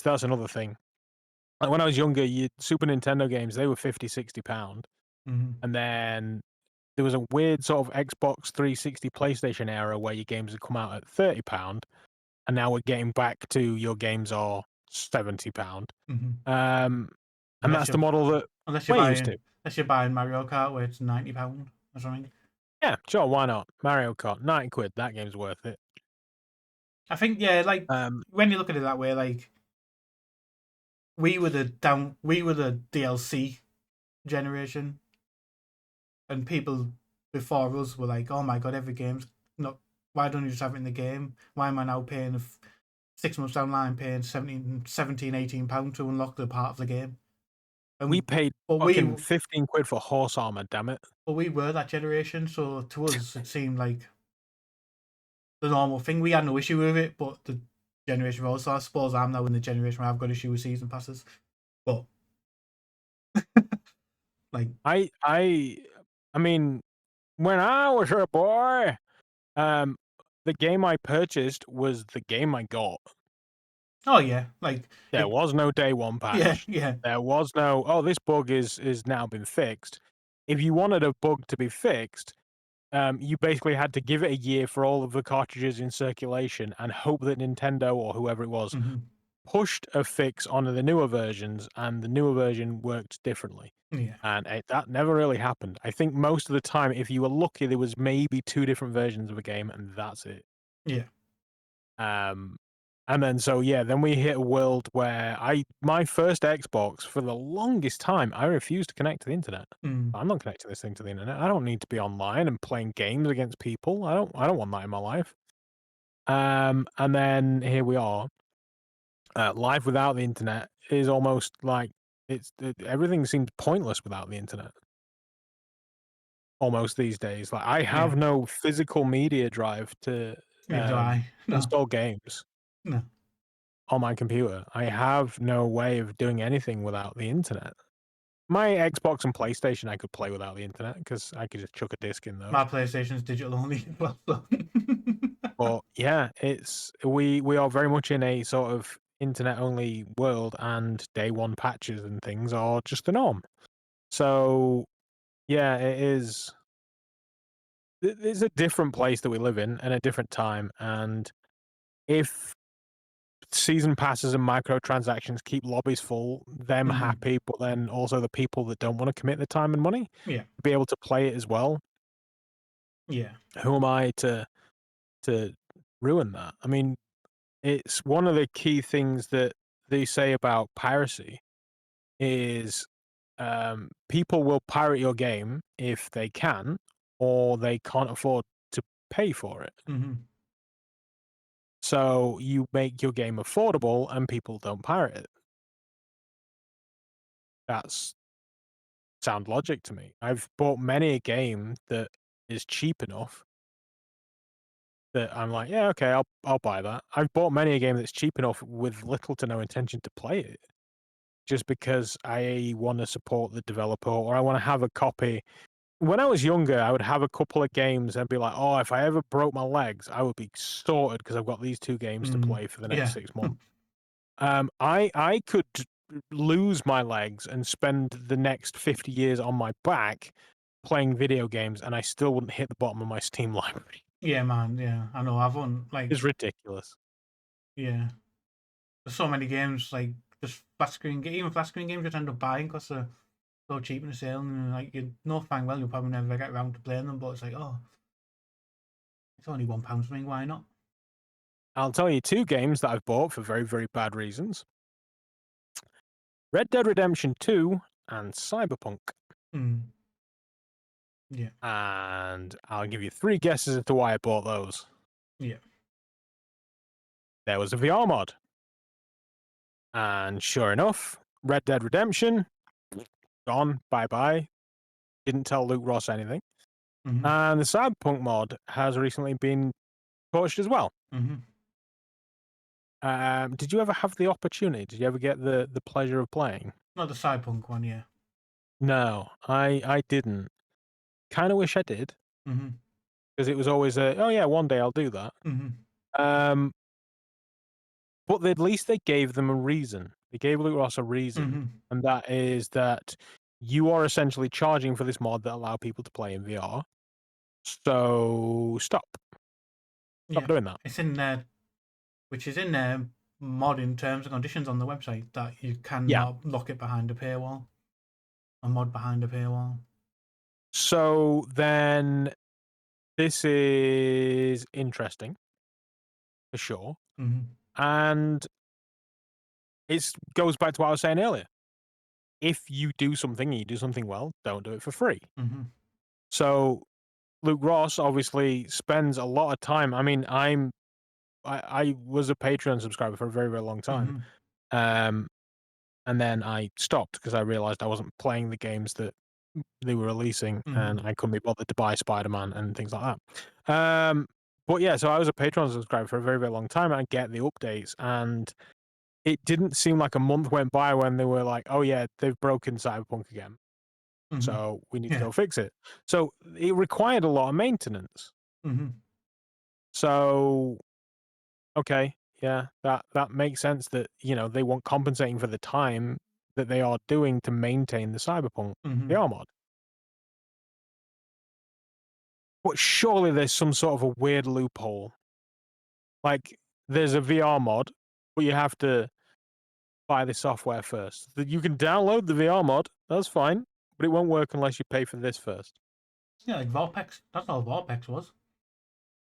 that's another thing. Like when I was younger, Super Nintendo games, they were £50, £60. Mm-hmm. And then there was a weird sort of Xbox 360 PlayStation era where your games had come out at £30. And now we're getting back to your games are £70. Mm-hmm. And Unless that's the you're model that unless you're we're used to. buying Mario Kart where it's £90 or something. Yeah, sure, why not? Mario Kart, £90. That game's worth it. I think like when you look at it that way, like we were the DLC generation, and people before us were like, "Oh my god, every game's not. Why don't you just have it in the game? Why am I now paying 6 months down the line paying 17, 18 pounds to unlock the part of the game?" And We paid but fucking 15 quid for horse armor, damn it. we were that generation, so to us it seemed like the normal thing. We had no issue with it, but the generation also, I suppose I'm now in the generation where I've got issue with season passes. But like I mean, when I was a boy, the game I purchased was the game I got. oh yeah, like There was no day one yeah, patch. yeah. There was no, oh, this bug is now been fixed. If you wanted a bug to be fixed, you basically had to give it a year for all of the cartridges in circulation and hope that Nintendo or whoever it was Mm-hmm. pushed a fix onto the newer versions, and the newer version worked differently. Yeah. And that never really happened. I think most of the time, if you were lucky, there was maybe 2 different versions of a game, and that's it. Yeah. And then then we hit a world where my first Xbox, for the longest time, I refused to connect to the internet. Mm. I'm not connecting this thing to the internet. I don't need to be online and playing games against people. I don't want that in my life. And then here we are. Life without the internet is almost like everything seems pointless without the internet. Almost these days, like I have Yeah. no physical media drive to Neither do I. No. install games No. on my computer. I have no way of doing anything without the internet. My Xbox and PlayStation, I could play without the internet because I could just chuck a disc in those. My PlayStation's digital only as well. So. But yeah, it's we are very much in a sort of internet only world, and day one patches and things are just the norm. So yeah, it is. It's a different place that we live in and a different time. And if season passes and microtransactions keep lobbies full, them Mhm. happy, but then also the people that don't want to commit the time and money Yeah. be able to play it as well. Yeah. Who am I to ruin that? I mean, it's one of the key things that they say about piracy is people will pirate your game if they can, or they can't afford to pay for it. Mm-hmm. So you make your game affordable and people don't pirate it. That's sound logic to me. I've bought many a game that is cheap enough that I'm like, yeah, okay, I'll buy that. I've bought many a game that's cheap enough with little to no intention to play it, just because I want to support the developer or I want to have a copy. When I was younger, I would have a couple of games and be like, oh, if I ever broke my legs, I would be sorted because I've got these 2 games to play for the next Yeah. 6 months. I could lose my legs and spend the next 50 years on my back playing video games, and I still wouldn't hit the bottom of my Steam library. Yeah, man. Yeah, I know. I've won like It's ridiculous. yeah. There's so many games like just flat screen even flat screen games you just end up buying because they're so cheap in the sale, and like you know fine well you'll probably never get around to playing them, but it's like oh, it's only £1 for me. Why not? I'll tell you 2 games that I've bought for very, very bad reasons. Red Dead Redemption 2 and Cyberpunk. Mm. Yeah. And I'll give you 3 guesses as to why I bought those. Yeah. There was a VR mod. And sure enough, Red Dead Redemption, gone, bye-bye. Didn't tell Luke Ross anything. Mm-hmm. And the Cyberpunk mod has recently been pushed as well. Mm-hmm. Did you ever have the opportunity? Did you ever get the pleasure of playing? Not the Cyberpunk one, yeah. No, I didn't. Kind of wish I did, Mm-hmm. because it was always oh yeah, one day I'll do that. Mm-hmm. But at least they gave them a reason. They gave Luke Ross a reason, Mm-hmm. and that is that you are essentially charging for this mod that allow people to play in VR. So stop Yeah. doing that. It's in there, which is in there mod in terms and conditions on the website that you cannot lock it behind a paywall. A mod behind a paywall. So then this is interesting, for sure. Mm-hmm. And it goes back to what I was saying earlier. If you do something and you do something well, don't do it for free. Mm-hmm. So Luke Ross obviously spends a lot of time. I mean, I was a Patreon subscriber for a very, very long time. Mm-hmm. And then I stopped because I realized I wasn't playing the games that they were releasing, and I couldn't be bothered to buy Spider-Man and things like that. But yeah, so I was a Patreon subscriber for a very, very long time, and I get the updates, and it didn't seem like a month went by when they were like, "Oh yeah, they've broken Cyberpunk again, Mm-hmm. so we need to Yeah. go fix it." So it required a lot of maintenance. Mm-hmm. So okay, yeah, that makes sense that, they want compensating for the time that they are doing to maintain the Cyberpunk Mm-hmm. VR mod. But surely there's some sort of a weird loophole. Like, there's a VR mod, but you have to buy the software first. You can download the VR mod, that's fine, but it won't work unless you pay for this first. Yeah, like Vorpex. That's all Vorpex was.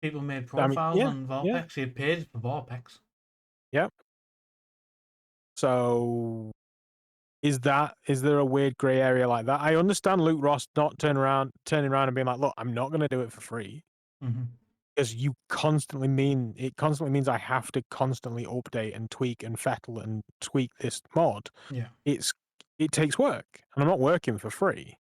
People made I mean, profiles yeah, on yeah, Vorpex. You paid for Vorpex. yeah. So is there a weird gray area like that? I understand Luke Ross not turning around and being like, "Look, I'm not gonna do it for free." Mm-hmm. Because it constantly means I have to constantly update and tweak and fettle and tweak this mod. Yeah. It takes work, and I'm not working for free.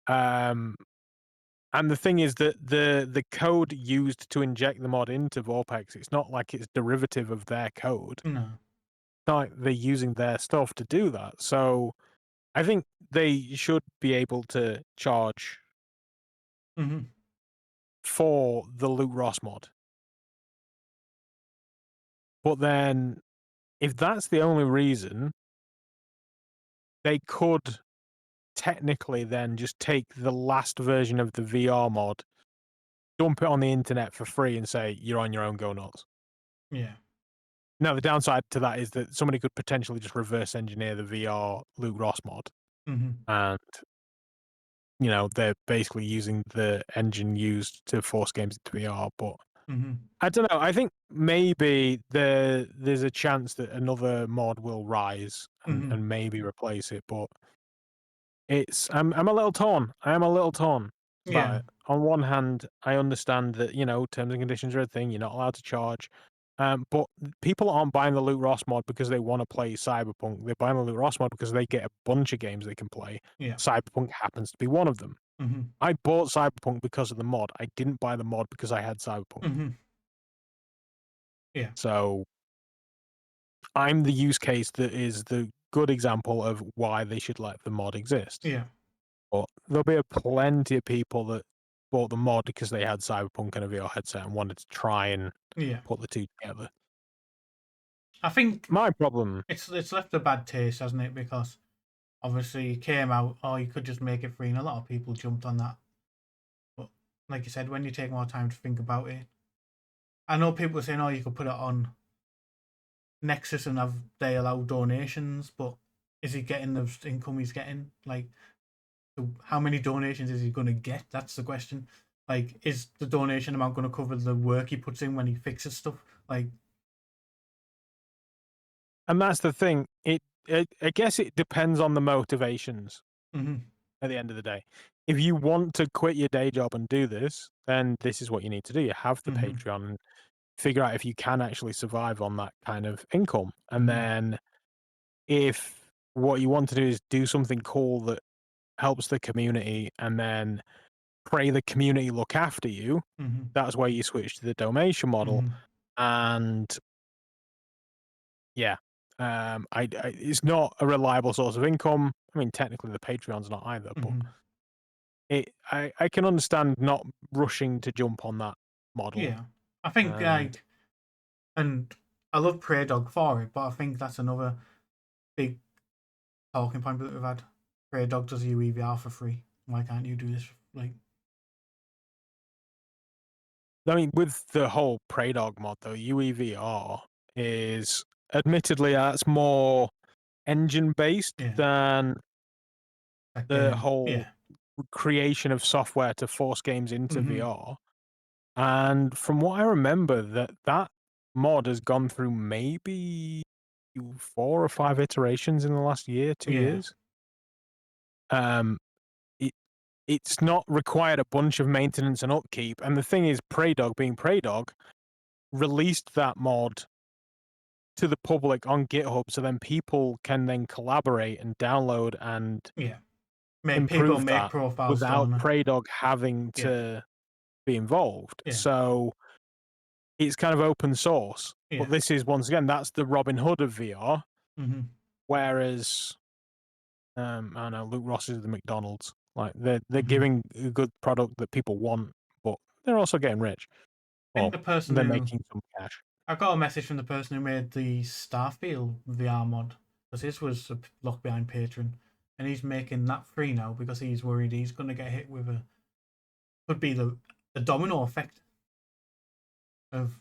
And the thing is that the code used to inject the mod into Vorpex, it's not like it's derivative of their code. No. It's not like they're using their stuff to do that. So I think they should be able to charge Mm-hmm. for the Luke Ross mod. But then, if that's the only reason, they could technically then just take the last version of the VR mod, dump it on the internet for free, and say, "You're on your own, go nuts." Yeah. Now, the downside to that is that somebody could potentially just reverse engineer the VR Luke Ross mod, Mm-hmm. and they're basically using the engine used to force games into VR. But Mm-hmm. I don't know. I think maybe there's a chance that another mod will rise Mm-hmm. and maybe replace it. But I'm a little torn. I am a little torn about Yeah. it. On one hand, I understand that, terms and conditions are a thing. You're not allowed to charge. But people aren't buying the Luke Ross mod because they want to play Cyberpunk. They're buying the Luke Ross mod because they get a bunch of games they can play. Yeah. Cyberpunk happens to be one of them. Mm-hmm. I bought Cyberpunk because of the mod. I didn't buy the mod because I had Cyberpunk. Mm-hmm. Yeah. So I'm the use case that is the good example of why they should let the mod exist. Yeah. But there'll be plenty of people that bought the mod because they had Cyberpunk and a VR headset and wanted to try and Yeah. put the two together. I think My problem, it's left a bad taste, hasn't it? Because obviously it came out, oh, you could just make it free, and a lot of people jumped on that. But like you said, when you take more time to think about it, I know people are saying, oh, you could put it on Nexus and have they allow donations, but is he getting the income he's getting? Like, how many donations is he going to get? That's the question. Like, is the donation amount going to cover the work he puts in when he fixes stuff? Like, and that's the thing. I guess it depends on the motivations mm-hmm. at the end of the day. If you want to quit your day job and do this, then this is what you need to do. You have the Mm-hmm. Patreon and figure out if you can actually survive on that kind of income. And Mm-hmm. then if what you want to do is do something cool that helps the community and then pray the community look after you, Mm-hmm. that's where you switch to the donation model. Mm-hmm. And yeah, it's not a reliable source of income. I mean, technically the Patreon's not either, but I can understand not rushing to jump on that model. Yeah, I think And and I love Prey Dog for it, but I think that's another big talking point that we've had. Prey Dog does UEVR for free. Why can't you do this? Like, I mean, with the whole Prey Dog mod though, UEVR is admittedly that's more engine based yeah, than like the whole yeah, creation of software to force games into mm-hmm. VR. And from what I remember, that mod has gone through maybe 4 or 5 iterations in the last year, 2 Yeah. years. It's not required a bunch of maintenance and upkeep. And the thing is, Praydog, being Praydog, released that mod to the public on GitHub, so then people can then collaborate and download and People improve make that profiles without on it. Praydog having Yeah. to be involved. Yeah. So it's kind of open source. Yeah. But this is, once again, that's the Robin Hood of VR. Mm-hmm. Whereas, I don't know, Luke Ross is the McDonald's. Like, they're Mhm. giving a good product that people want, but they're also getting rich. I think Well, the person they're who making some cash. I got a message from the person who made the Starfield VR mod, because his was a lock behind Patreon, and he's making that free now because he's worried he's going to get hit with could be the domino effect of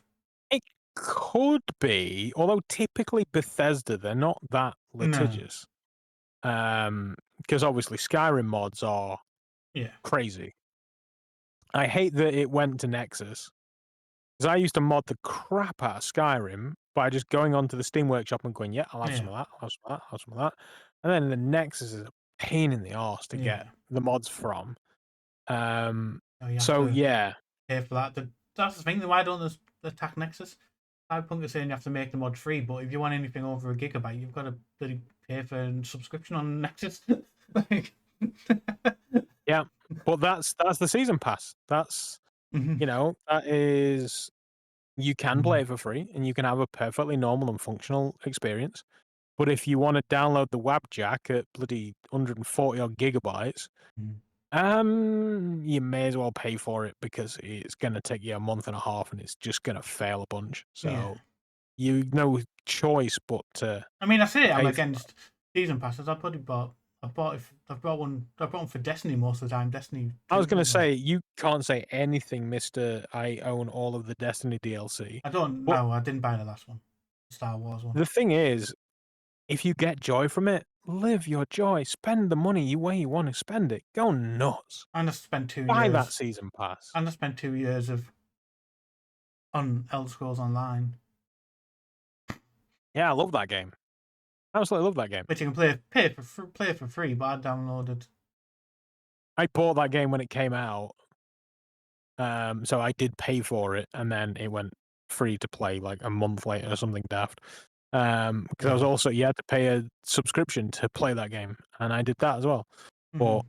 It could be, although typically Bethesda, they're not that litigious. Because obviously Skyrim mods are yeah. crazy. I hate that it went to Nexus, because I used to mod the crap out of Skyrim by just going onto the Steam Workshop and going, yeah, I'll have some of that, I'll have some of that, I'll have some of that. And then the Nexus is a pain in the arse to get the mods from. You have So, to yeah. pay for that. That's the thing. Why don't they attack Nexus? Cyberpunk is saying you have to make the mod free, but if you want anything over a gigabyte, you've got to bloody pay for a subscription on Nexus. Like... Yeah, but that's the season pass. That's Mhm. that is, you can play it for free and you can have a perfectly normal and functional experience. But if you want to download the WAP-jack at bloody 140 odd gigabytes, you may as well pay for it, because it's going to take you a month and a half and it's just going to fail a bunch. So you no choice but to. I mean, I say I'm pay for against season passes. I've bought one for Destiny most of the time. Destiny 2, I was going to say, you can't say anything, Mr. I own all of the Destiny DLC. I don't know. I didn't buy the last one, Star Wars one. The thing is, if you get joy from it, live your joy. Spend the money where you want to spend it. Go nuts. And I spent 2 Buy years. that season pass. And I spent 2 years on Elder Scrolls Online. Yeah, I love that game. I absolutely love that game. Which you can play for free, but I downloaded. I bought that game when it came out, so I did pay for it, and then it went free to play like a month later or something daft. Because I was also, you had to pay a subscription to play that game, and I did that as well. But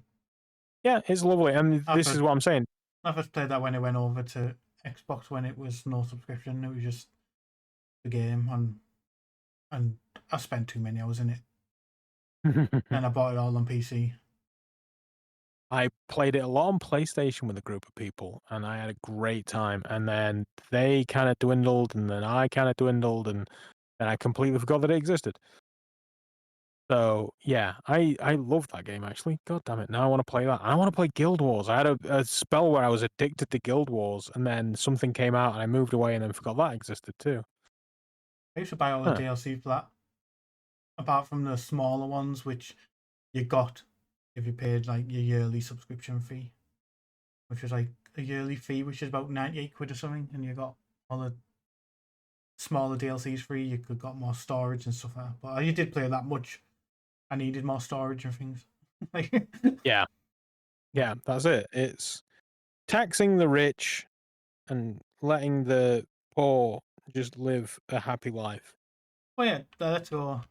yeah, it's lovely, and this is what I'm saying. I first played that when it went over to Xbox, when it was no subscription. It was just the game, and I spent too many hours in it. And I bought it all on PC. I played it a lot on PlayStation with a group of people, and I had a great time. And then they kind of dwindled, and then I kind of dwindled, and then I completely forgot that it existed. So yeah, I love that game, actually. God damn it! Now I want to play that. I want to play Guild Wars. I had a spell where I was addicted to Guild Wars, and then something came out, and I moved away, and then forgot that existed too. I used to buy all the DLC for that, apart from the smaller ones, which you got if you paid like your yearly subscription fee, which was like a yearly fee, which is about 98 quid or something, and you got all the smaller DLCs free. You could got more storage and stuff like that. But you did play that much. I needed more storage and things. Yeah, that's it. It's taxing the rich and letting the poor just live a happy life. Well, yeah, let's go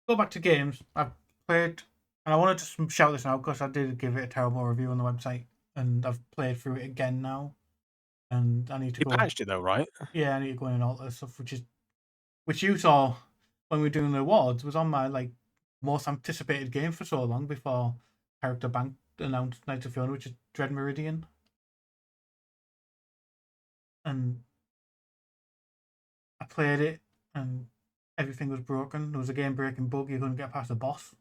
back to games. I've played, and I wanted to shout this out because I did give it a terrible review on the website, and I've played through it again now, and I need to go. You patched it though, right? Yeah, I need to go in and all that stuff, which you saw when we were doing the awards, was on my like most anticipated game for so long before Character Bank announced Knights of Fiona, which is Dread Meridian. And I played it, and everything was broken. There was a game-breaking bug. You couldn't get past the boss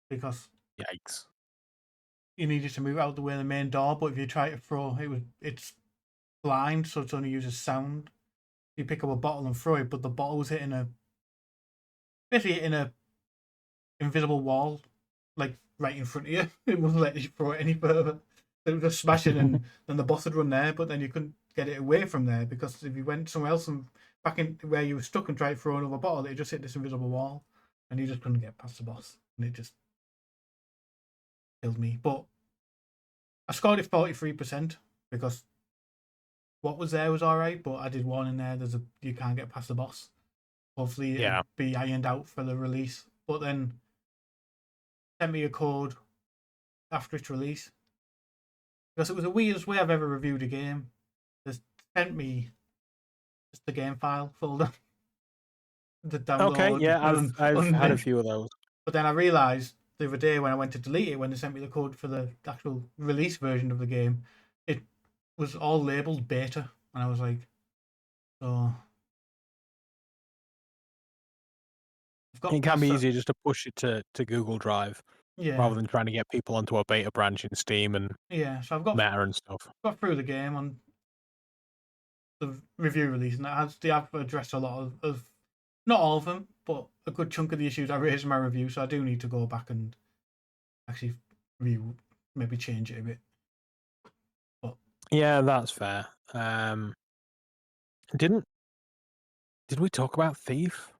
because yikes, you needed to move out the way of the main door. But if you try to throw, it's blind, so it only uses sound. You pick up a bottle and throw it, but the bottle was basically hitting a invisible wall, like right in front of you. It wouldn't let you throw it any further. It would just smash it, and then the boss would run there. But then you couldn't get it away from there, because if you went somewhere else and back in where you were stuck and tried to throw another bottle, it just hit this invisible wall, and you just couldn't get past the boss, and it just killed me. But I scored it 43% because what was there was all right, but I did one in there. You can't get past the boss. Hopefully, it'll Yeah. be ironed out for the release. But then sent me a code after its release because it was the weirdest way I've ever reviewed a game. They sent me just the game file folder to Okay, download. yeah, I've had a Unzip. few of those. But then I realised the other day when I went to delete it, when they sent me the code for the actual release version of the game, it was all labelled beta, and I was like, "Oh, I've got It can past be that." easier just to push it to Google Drive Yeah, rather than trying to get people onto a beta branch in Steam and yeah. So I've got Meta and stuff. through the game on the review release, and they have addressed a lot of not all of them, but a good chunk of the issues I raised in my review. So I do need to go back and actually review, maybe change it a bit. But Yeah, that's fair. Did we talk about Thief?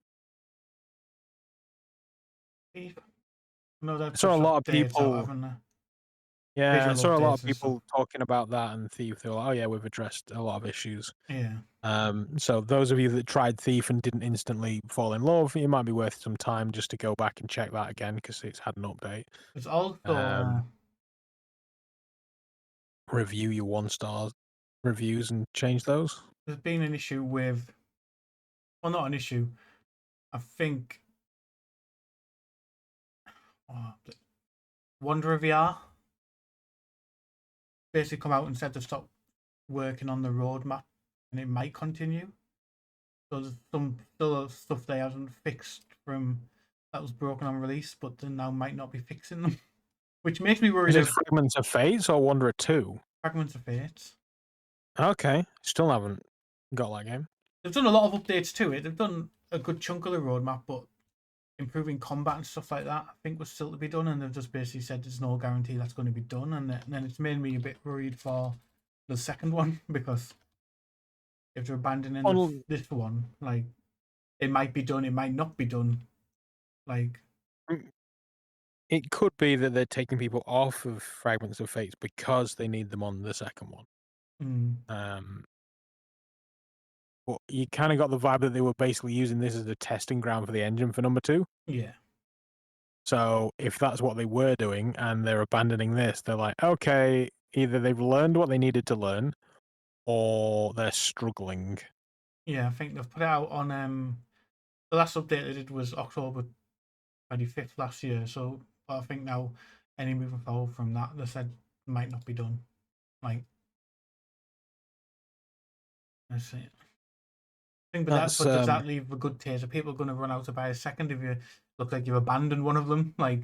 no, I they've saw a pushed lot of updates out, people. haven't they? Yeah, I Visual saw a lot updates of and stuff. people talking about that and Thief. They were like, "Oh yeah, we've addressed a lot of issues." Yeah. So those of you that tried Thief and didn't instantly fall in love, it might be worth some time just to go back and check that again because it's had an update. It's also Review your 1-star reviews and change those. there's been an issue with, well, not an issue. I think Wanderer VR basically come out and said they've stopped working on the roadmap, and it might continue. So there's some still stuff they haven't fixed from that was broken on release, but they now might not be fixing them, which makes me worried Is it of Fragments of Fates or Wanderer 2? Fragments of Fate. Okay, still haven't got that game. They've done a lot of updates to it. They've done a good chunk of the roadmap, but improving combat and stuff like that, I think, was still to be done. And they've just basically said there's no guarantee that's going to be done. And then it's made me a bit worried for the second one because if they're abandoning this one, like, it might be done, it might not be done. Like, It could be that they're taking people off of Fragments of Fates because they need them on the second one. But you kind of got the vibe that they were basically using this as a testing ground for the engine for number 2. yeah. So if that's what they were doing and they're abandoning this, they're like, okay, either they've learned what they needed to learn or they're struggling. Yeah, I think they've put it out on the last update they did was October 25th last year. So I think now any moving forward from that, they said might not be done. Like, let's see. But does that leave a good taste? Are people going to run out to buy a second if you look like you've abandoned one of them? Like,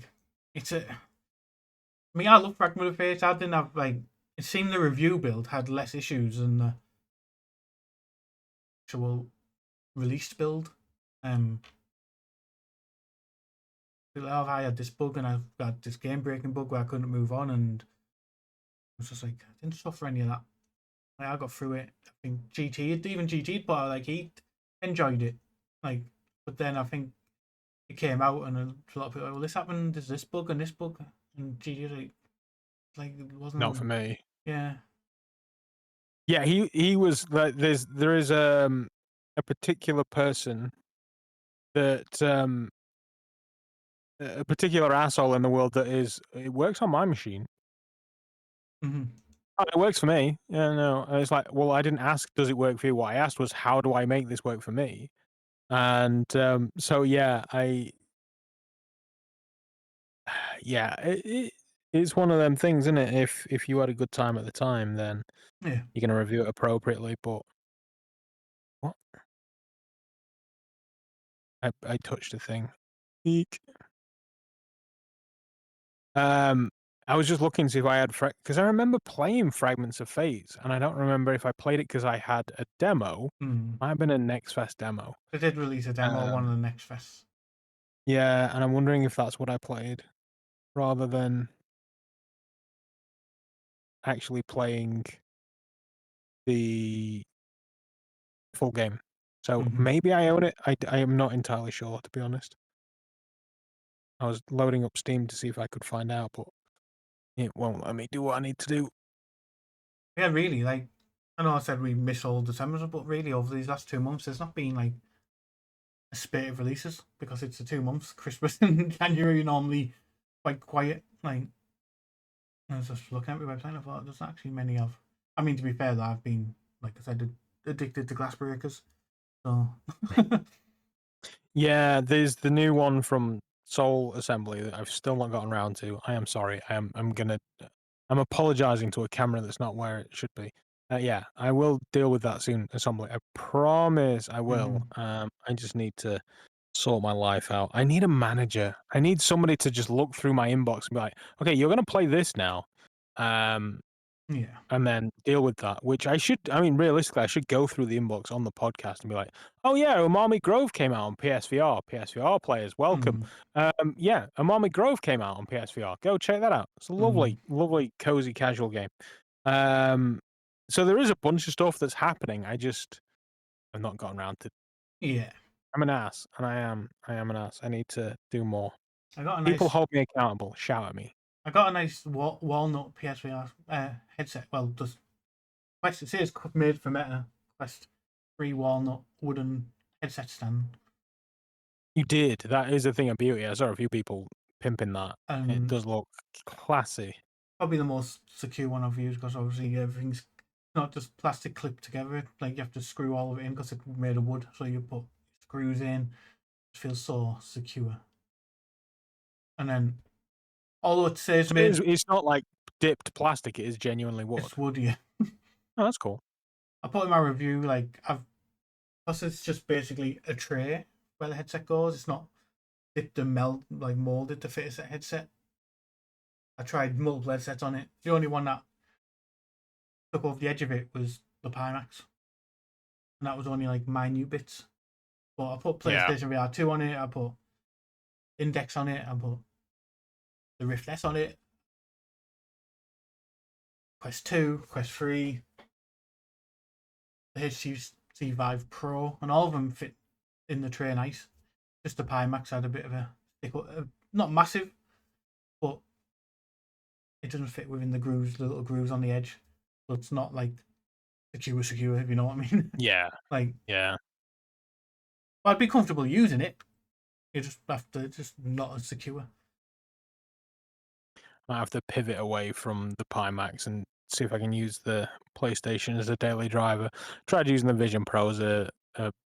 it's a. I mean, I love Fragment of Fate. I didn't have like. It seemed the review build had less issues than the actual released build. I had this bug and I've got this game breaking bug where I couldn't move on, and I was just like, I didn't suffer any of that. Like, I got through it. I think even GT, but like he enjoyed it. Like, but then I think it came out and a lot of people, well, this happened. There's this bug and this bug, and GT like it wasn't. Not for me. Yeah. Yeah, he was like there is a particular person that a particular asshole in the world that it works on my machine. Mm-hmm. Oh, it works for me. Yeah, no. And it's like, well, I didn't ask, does it work for you? What I asked was, how do I make this work for me? And so yeah, it's one of them things, isn't it? If you had a good time at the time, then Yeah. you're gonna review it appropriately. But what? I touched a thing. Eek. I was just looking to see if I had because I remember playing Fragments of Fate, and I don't remember if I played it because I had a demo. Might have been a Next Fest demo. They did release a demo one of the Next Fests. Yeah, and I'm wondering if that's what I played, rather than actually playing the full game. So Mhm. maybe I own it. I am not entirely sure, to be honest. I was loading up Steam to see if I could find out, but it won't let me do what I need to do. Yeah, really. Like, I know I said we miss all December, but really over these last 2 months, there's not been like a spate of releases because it's the 2 months. Christmas and January are normally quite quiet. Like, I was just looking at my website and I thought there's not actually many of. I mean, to be fair, though, I've been, like I said, addicted to Glassbreakers. So, Yeah, there's the new one from Soul Assembly that I've still not gotten around to. I am sorry. I'm apologizing to a camera that's not where it should be. Yeah, I will deal with that soon, Assembly. I promise I will. I just need to sort my life out. I need a manager. I need somebody to just look through my inbox and be like, okay, you're gonna play this now. yeah. And then deal with that, which I mean, realistically, I should go through the inbox on the podcast and be like, oh, yeah, Umami Grove came out on PSVR. PSVR players, welcome. Yeah, Umami Grove came out on PSVR. Go check that out. It's a lovely, lovely, cozy, casual game. So there is a bunch of stuff that's happening. I've not gotten around to. Yeah. I'm an ass, and I am an ass. I need to do more. I got a People nice hold me accountable. Shout at me. walnut PSVR headset. Well, just Quest. It says made for Meta. Quest 3 walnut wooden headset stand. You did. That is a thing of beauty. I saw a few people pimping that. It does look classy. Probably the most secure one I've used because obviously everything's not just plastic clipped together. Like you have to screw all of it in because it's made of wood. So you put screws in. It feels so secure. And then, although it says So made, it's not like dipped plastic. It is genuinely wood. it's wood. Yeah. Oh, that's cool. I put in my review because it's just basically a tray where the headset goes. It's not dipped and molded to fit a headset. I tried multiple headsets on it. The only one that took over the edge of it was the Pimax, and that was only like minute bits. But I put PlayStation VR 2 on it. I put Index on it. I put the Rift S on it. Quest 2, Quest 3, the HTC Vive Pro, and all of them fit in the tray nice. Just the Pimax had a bit of a stick up, not massive, but it doesn't fit within the grooves, the little grooves on the edge. So it's not like secure, if you know what I mean. Yeah. Like, Yeah. I'd be comfortable using it. You just have to just not as secure. I have to pivot away from the Pimax and see if I can use the PlayStation as a daily driver. Tried using the Vision Pro as a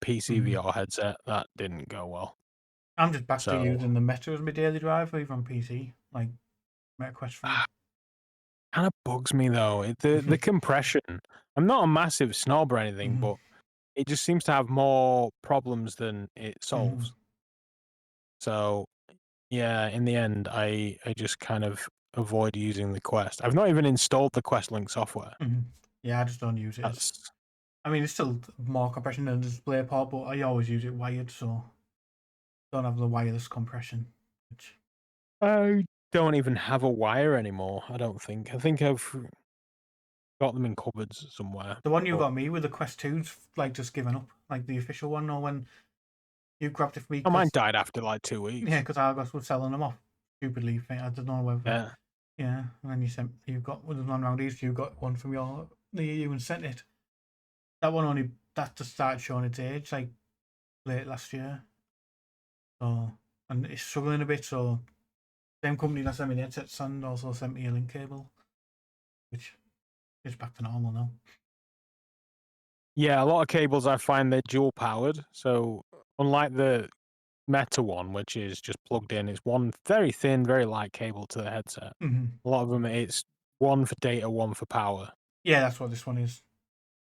PC VR headset. That didn't go well. I'm just back to using the Meta as my daily driver, even on PC, like Meta Quest 3. Kind of bugs me though. The compression. I'm not a massive snob or anything, but it just seems to have more problems than it solves. So yeah, in the end, I just kind of avoid using the Quest. I've not even installed the Quest Link software. Yeah, I just don't use it. I mean, it's still more compression than the DisplayPort, but I always use it wired, so don't have the wireless compression. Which I don't even have a wire anymore. I don't think. I think I've got them in cupboards somewhere. the one you got me with the Quest 2's like just given up, like the official one, or when you grabbed it for me. Oh, mine died after like 2 weeks. Yeah, because Argos was selling them off. Stupidly, I don't know whether. Yeah. Yeah, and then you got one around these. You got one from your you and sent it. That just started showing its age like late last year. So and it's struggling a bit. So same company that sent me the headsets and also sent me a link cable, which is back to normal now. Yeah, a lot of cables I find they're dual powered. So unlike the Meta one, which is just plugged in, it's one very thin, very light cable to the headset. A lot of them, it's one for data, one for power. Yeah, that's what this one is.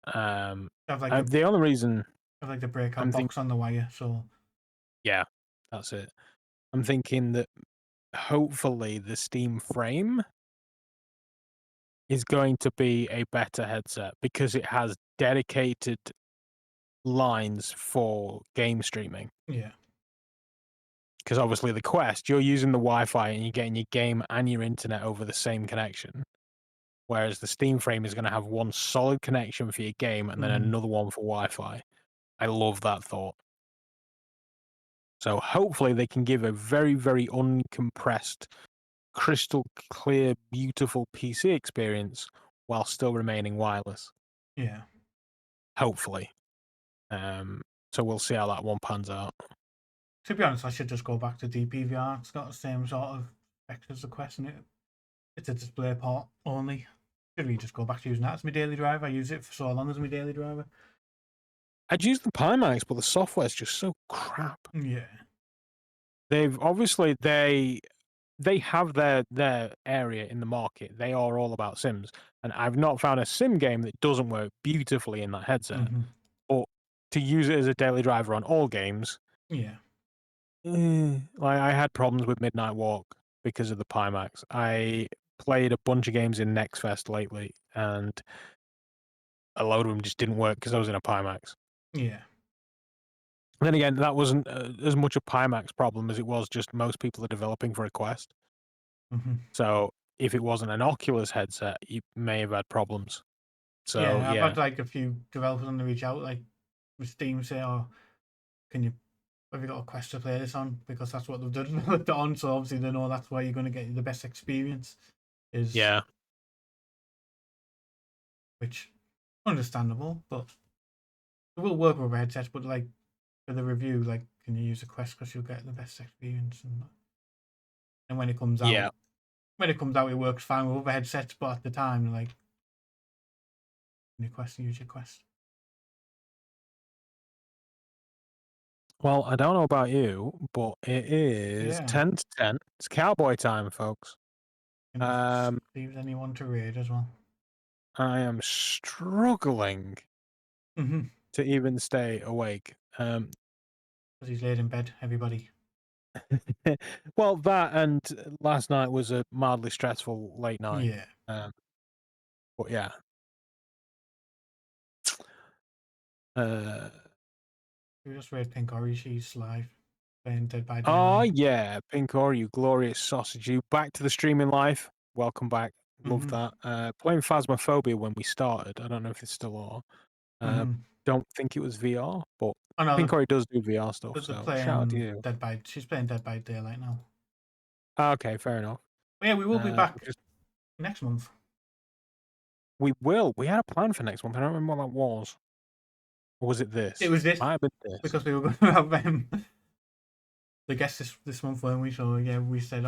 The only reason I have like the breakout box on the wire, so yeah, that's it. I'm thinking that hopefully the Steam frame is going to be a better headset because it has dedicated lines for game streaming. Yeah. Because obviously the Quest, you're using the Wi-Fi and you're getting your game and your internet over the same connection. Whereas the Steam frame is going to have one solid connection for your game and then another one for Wi-Fi. I love that thought. So hopefully they can give a very, very uncompressed, crystal clear, beautiful PC experience while still remaining wireless. Yeah. Hopefully. So we'll see how that one pans out. To be honest, I should just go back to DPVR. It's got the same sort of specs as the Quest, and it's a display port only. Should we just go back to using that as my daily driver? I use it for so long as my daily driver. I'd use the Pimax, but the software's just so crap. Yeah. They've obviously they have their area in the market. They are all about sims, and I've not found a sim game that doesn't work beautifully in that headset. Mm-hmm. But to use it as a daily driver on all games, Yeah. like I had problems with Midnight Walk because of the Pimax. I played a bunch of games in Nextfest lately, and a load of them just didn't work because I was in a Pimax. Yeah. Then again, that wasn't as much a Pimax problem as it was just most people are developing for a Quest. Mm-hmm. So if it wasn't an Oculus headset, you may have had problems. So I've yeah, had like a few developers on the reach out, like with Steam, say, "Oh, have you got a Quest to play this on?" Because that's what they've developed it on. So obviously they know that's where you're going to get the best experience. yeah. Which understandable, but it will work with headsets. But like for the review, like, can you use a Quest because you'll get the best experience? And when it comes Yeah. out, it works fine with other headsets. But at the time, like, use your Quest. Well, I don't know about you, but it is Yeah. 10 to 10. It's cowboy time, folks. And leaves anyone to raid as well. I am struggling Mm-hmm. to even stay awake. Because he's laid in bed, everybody. Well, that and last night was a mildly stressful late night. Yeah. But yeah. We just read Pink Ori, she's live playing Dead by Oh Daylight. yeah, Pinkor, you glorious sausage, you back to the streaming life. Welcome back. Love Mhm. that. Playing Phasmophobia when we started. I don't know if it's still on. Mhm. Don't think it was VR, but Oh no, Pinkori does do VR stuff, they're so shout out to playing you. She's playing Dead by Daylight now. Okay, fair enough. But yeah, we will be back Just next month. we will. We had a plan for next month. I don't remember what that was. Or was it this? It was this Might have been this. because we were going to have the guests this month, weren't we? So yeah, we said,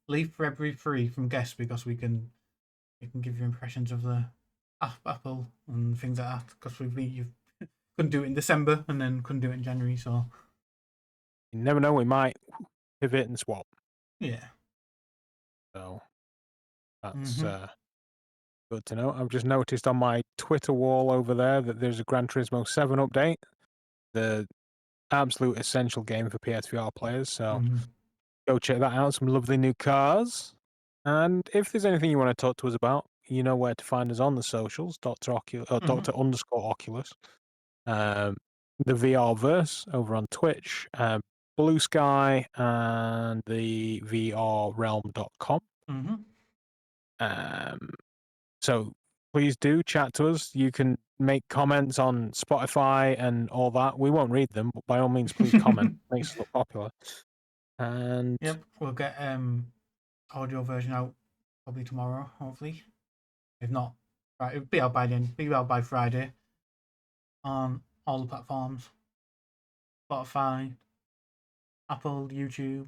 leave February free from guests because we can give you impressions of the Apple and things like that. Because you couldn't do it in December and then couldn't do it in January. So You never know. We might pivot and swap. yeah. So that's good to know. I've just noticed on my Twitter wall over there that there's a Gran Turismo 7 update. The absolute essential game for PSVR players. So go check that out. Some lovely new cars. And if there's anything you want to talk to us about, you know where to find us on the socials, Dr. Oculus, the VRverse over on Twitch, Blue Sky, and the VRrealm.com. So please do chat to us. You can make comments on Spotify and all that. We won't read them, but by all means, please comment. Makes us look popular. And Yep, we'll get audio version out probably tomorrow, hopefully. If not, right, it'll be out by then. Be out by Friday on all the platforms: Spotify, Apple, YouTube,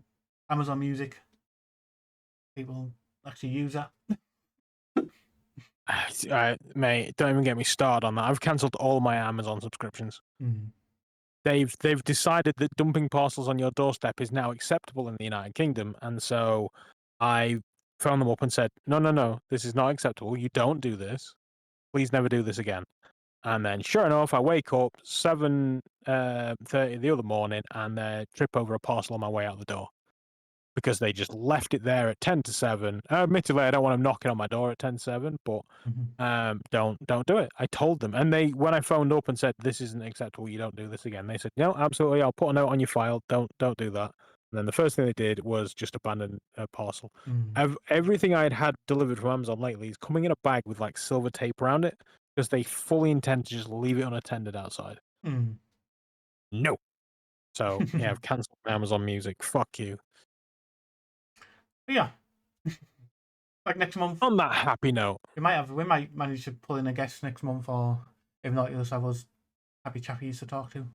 Amazon Music. People actually use that. mate, don't even get me started on that. I've cancelled all my Amazon subscriptions. They've decided that dumping parcels on your doorstep is now acceptable in the United Kingdom, and so I phoned them up and said, no, this is not acceptable. You don't do this. Please never do this again. And then, sure enough, I wake up 7:30 the other morning, and they trip over a parcel on my way out the door because they just left it there at 10 to 7. Admittedly, I don't want them knocking on my door at 10 to 7, but don't do it. I told them, and when I phoned up and said this isn't acceptable, you don't do this again, they said no, absolutely, I'll put a note on your file. Don't do that. And then the first thing they did was just abandon a parcel. Everything I had delivered from Amazon lately is coming in a bag with like silver tape around it because they fully intend to just leave it unattended outside. No. So yeah, I've cancelled Amazon Music. Fuck you. But yeah. Like next month, On that happy note, we might manage to pull in a guest next month, or if not, you'll just have us happy chappies to talk to.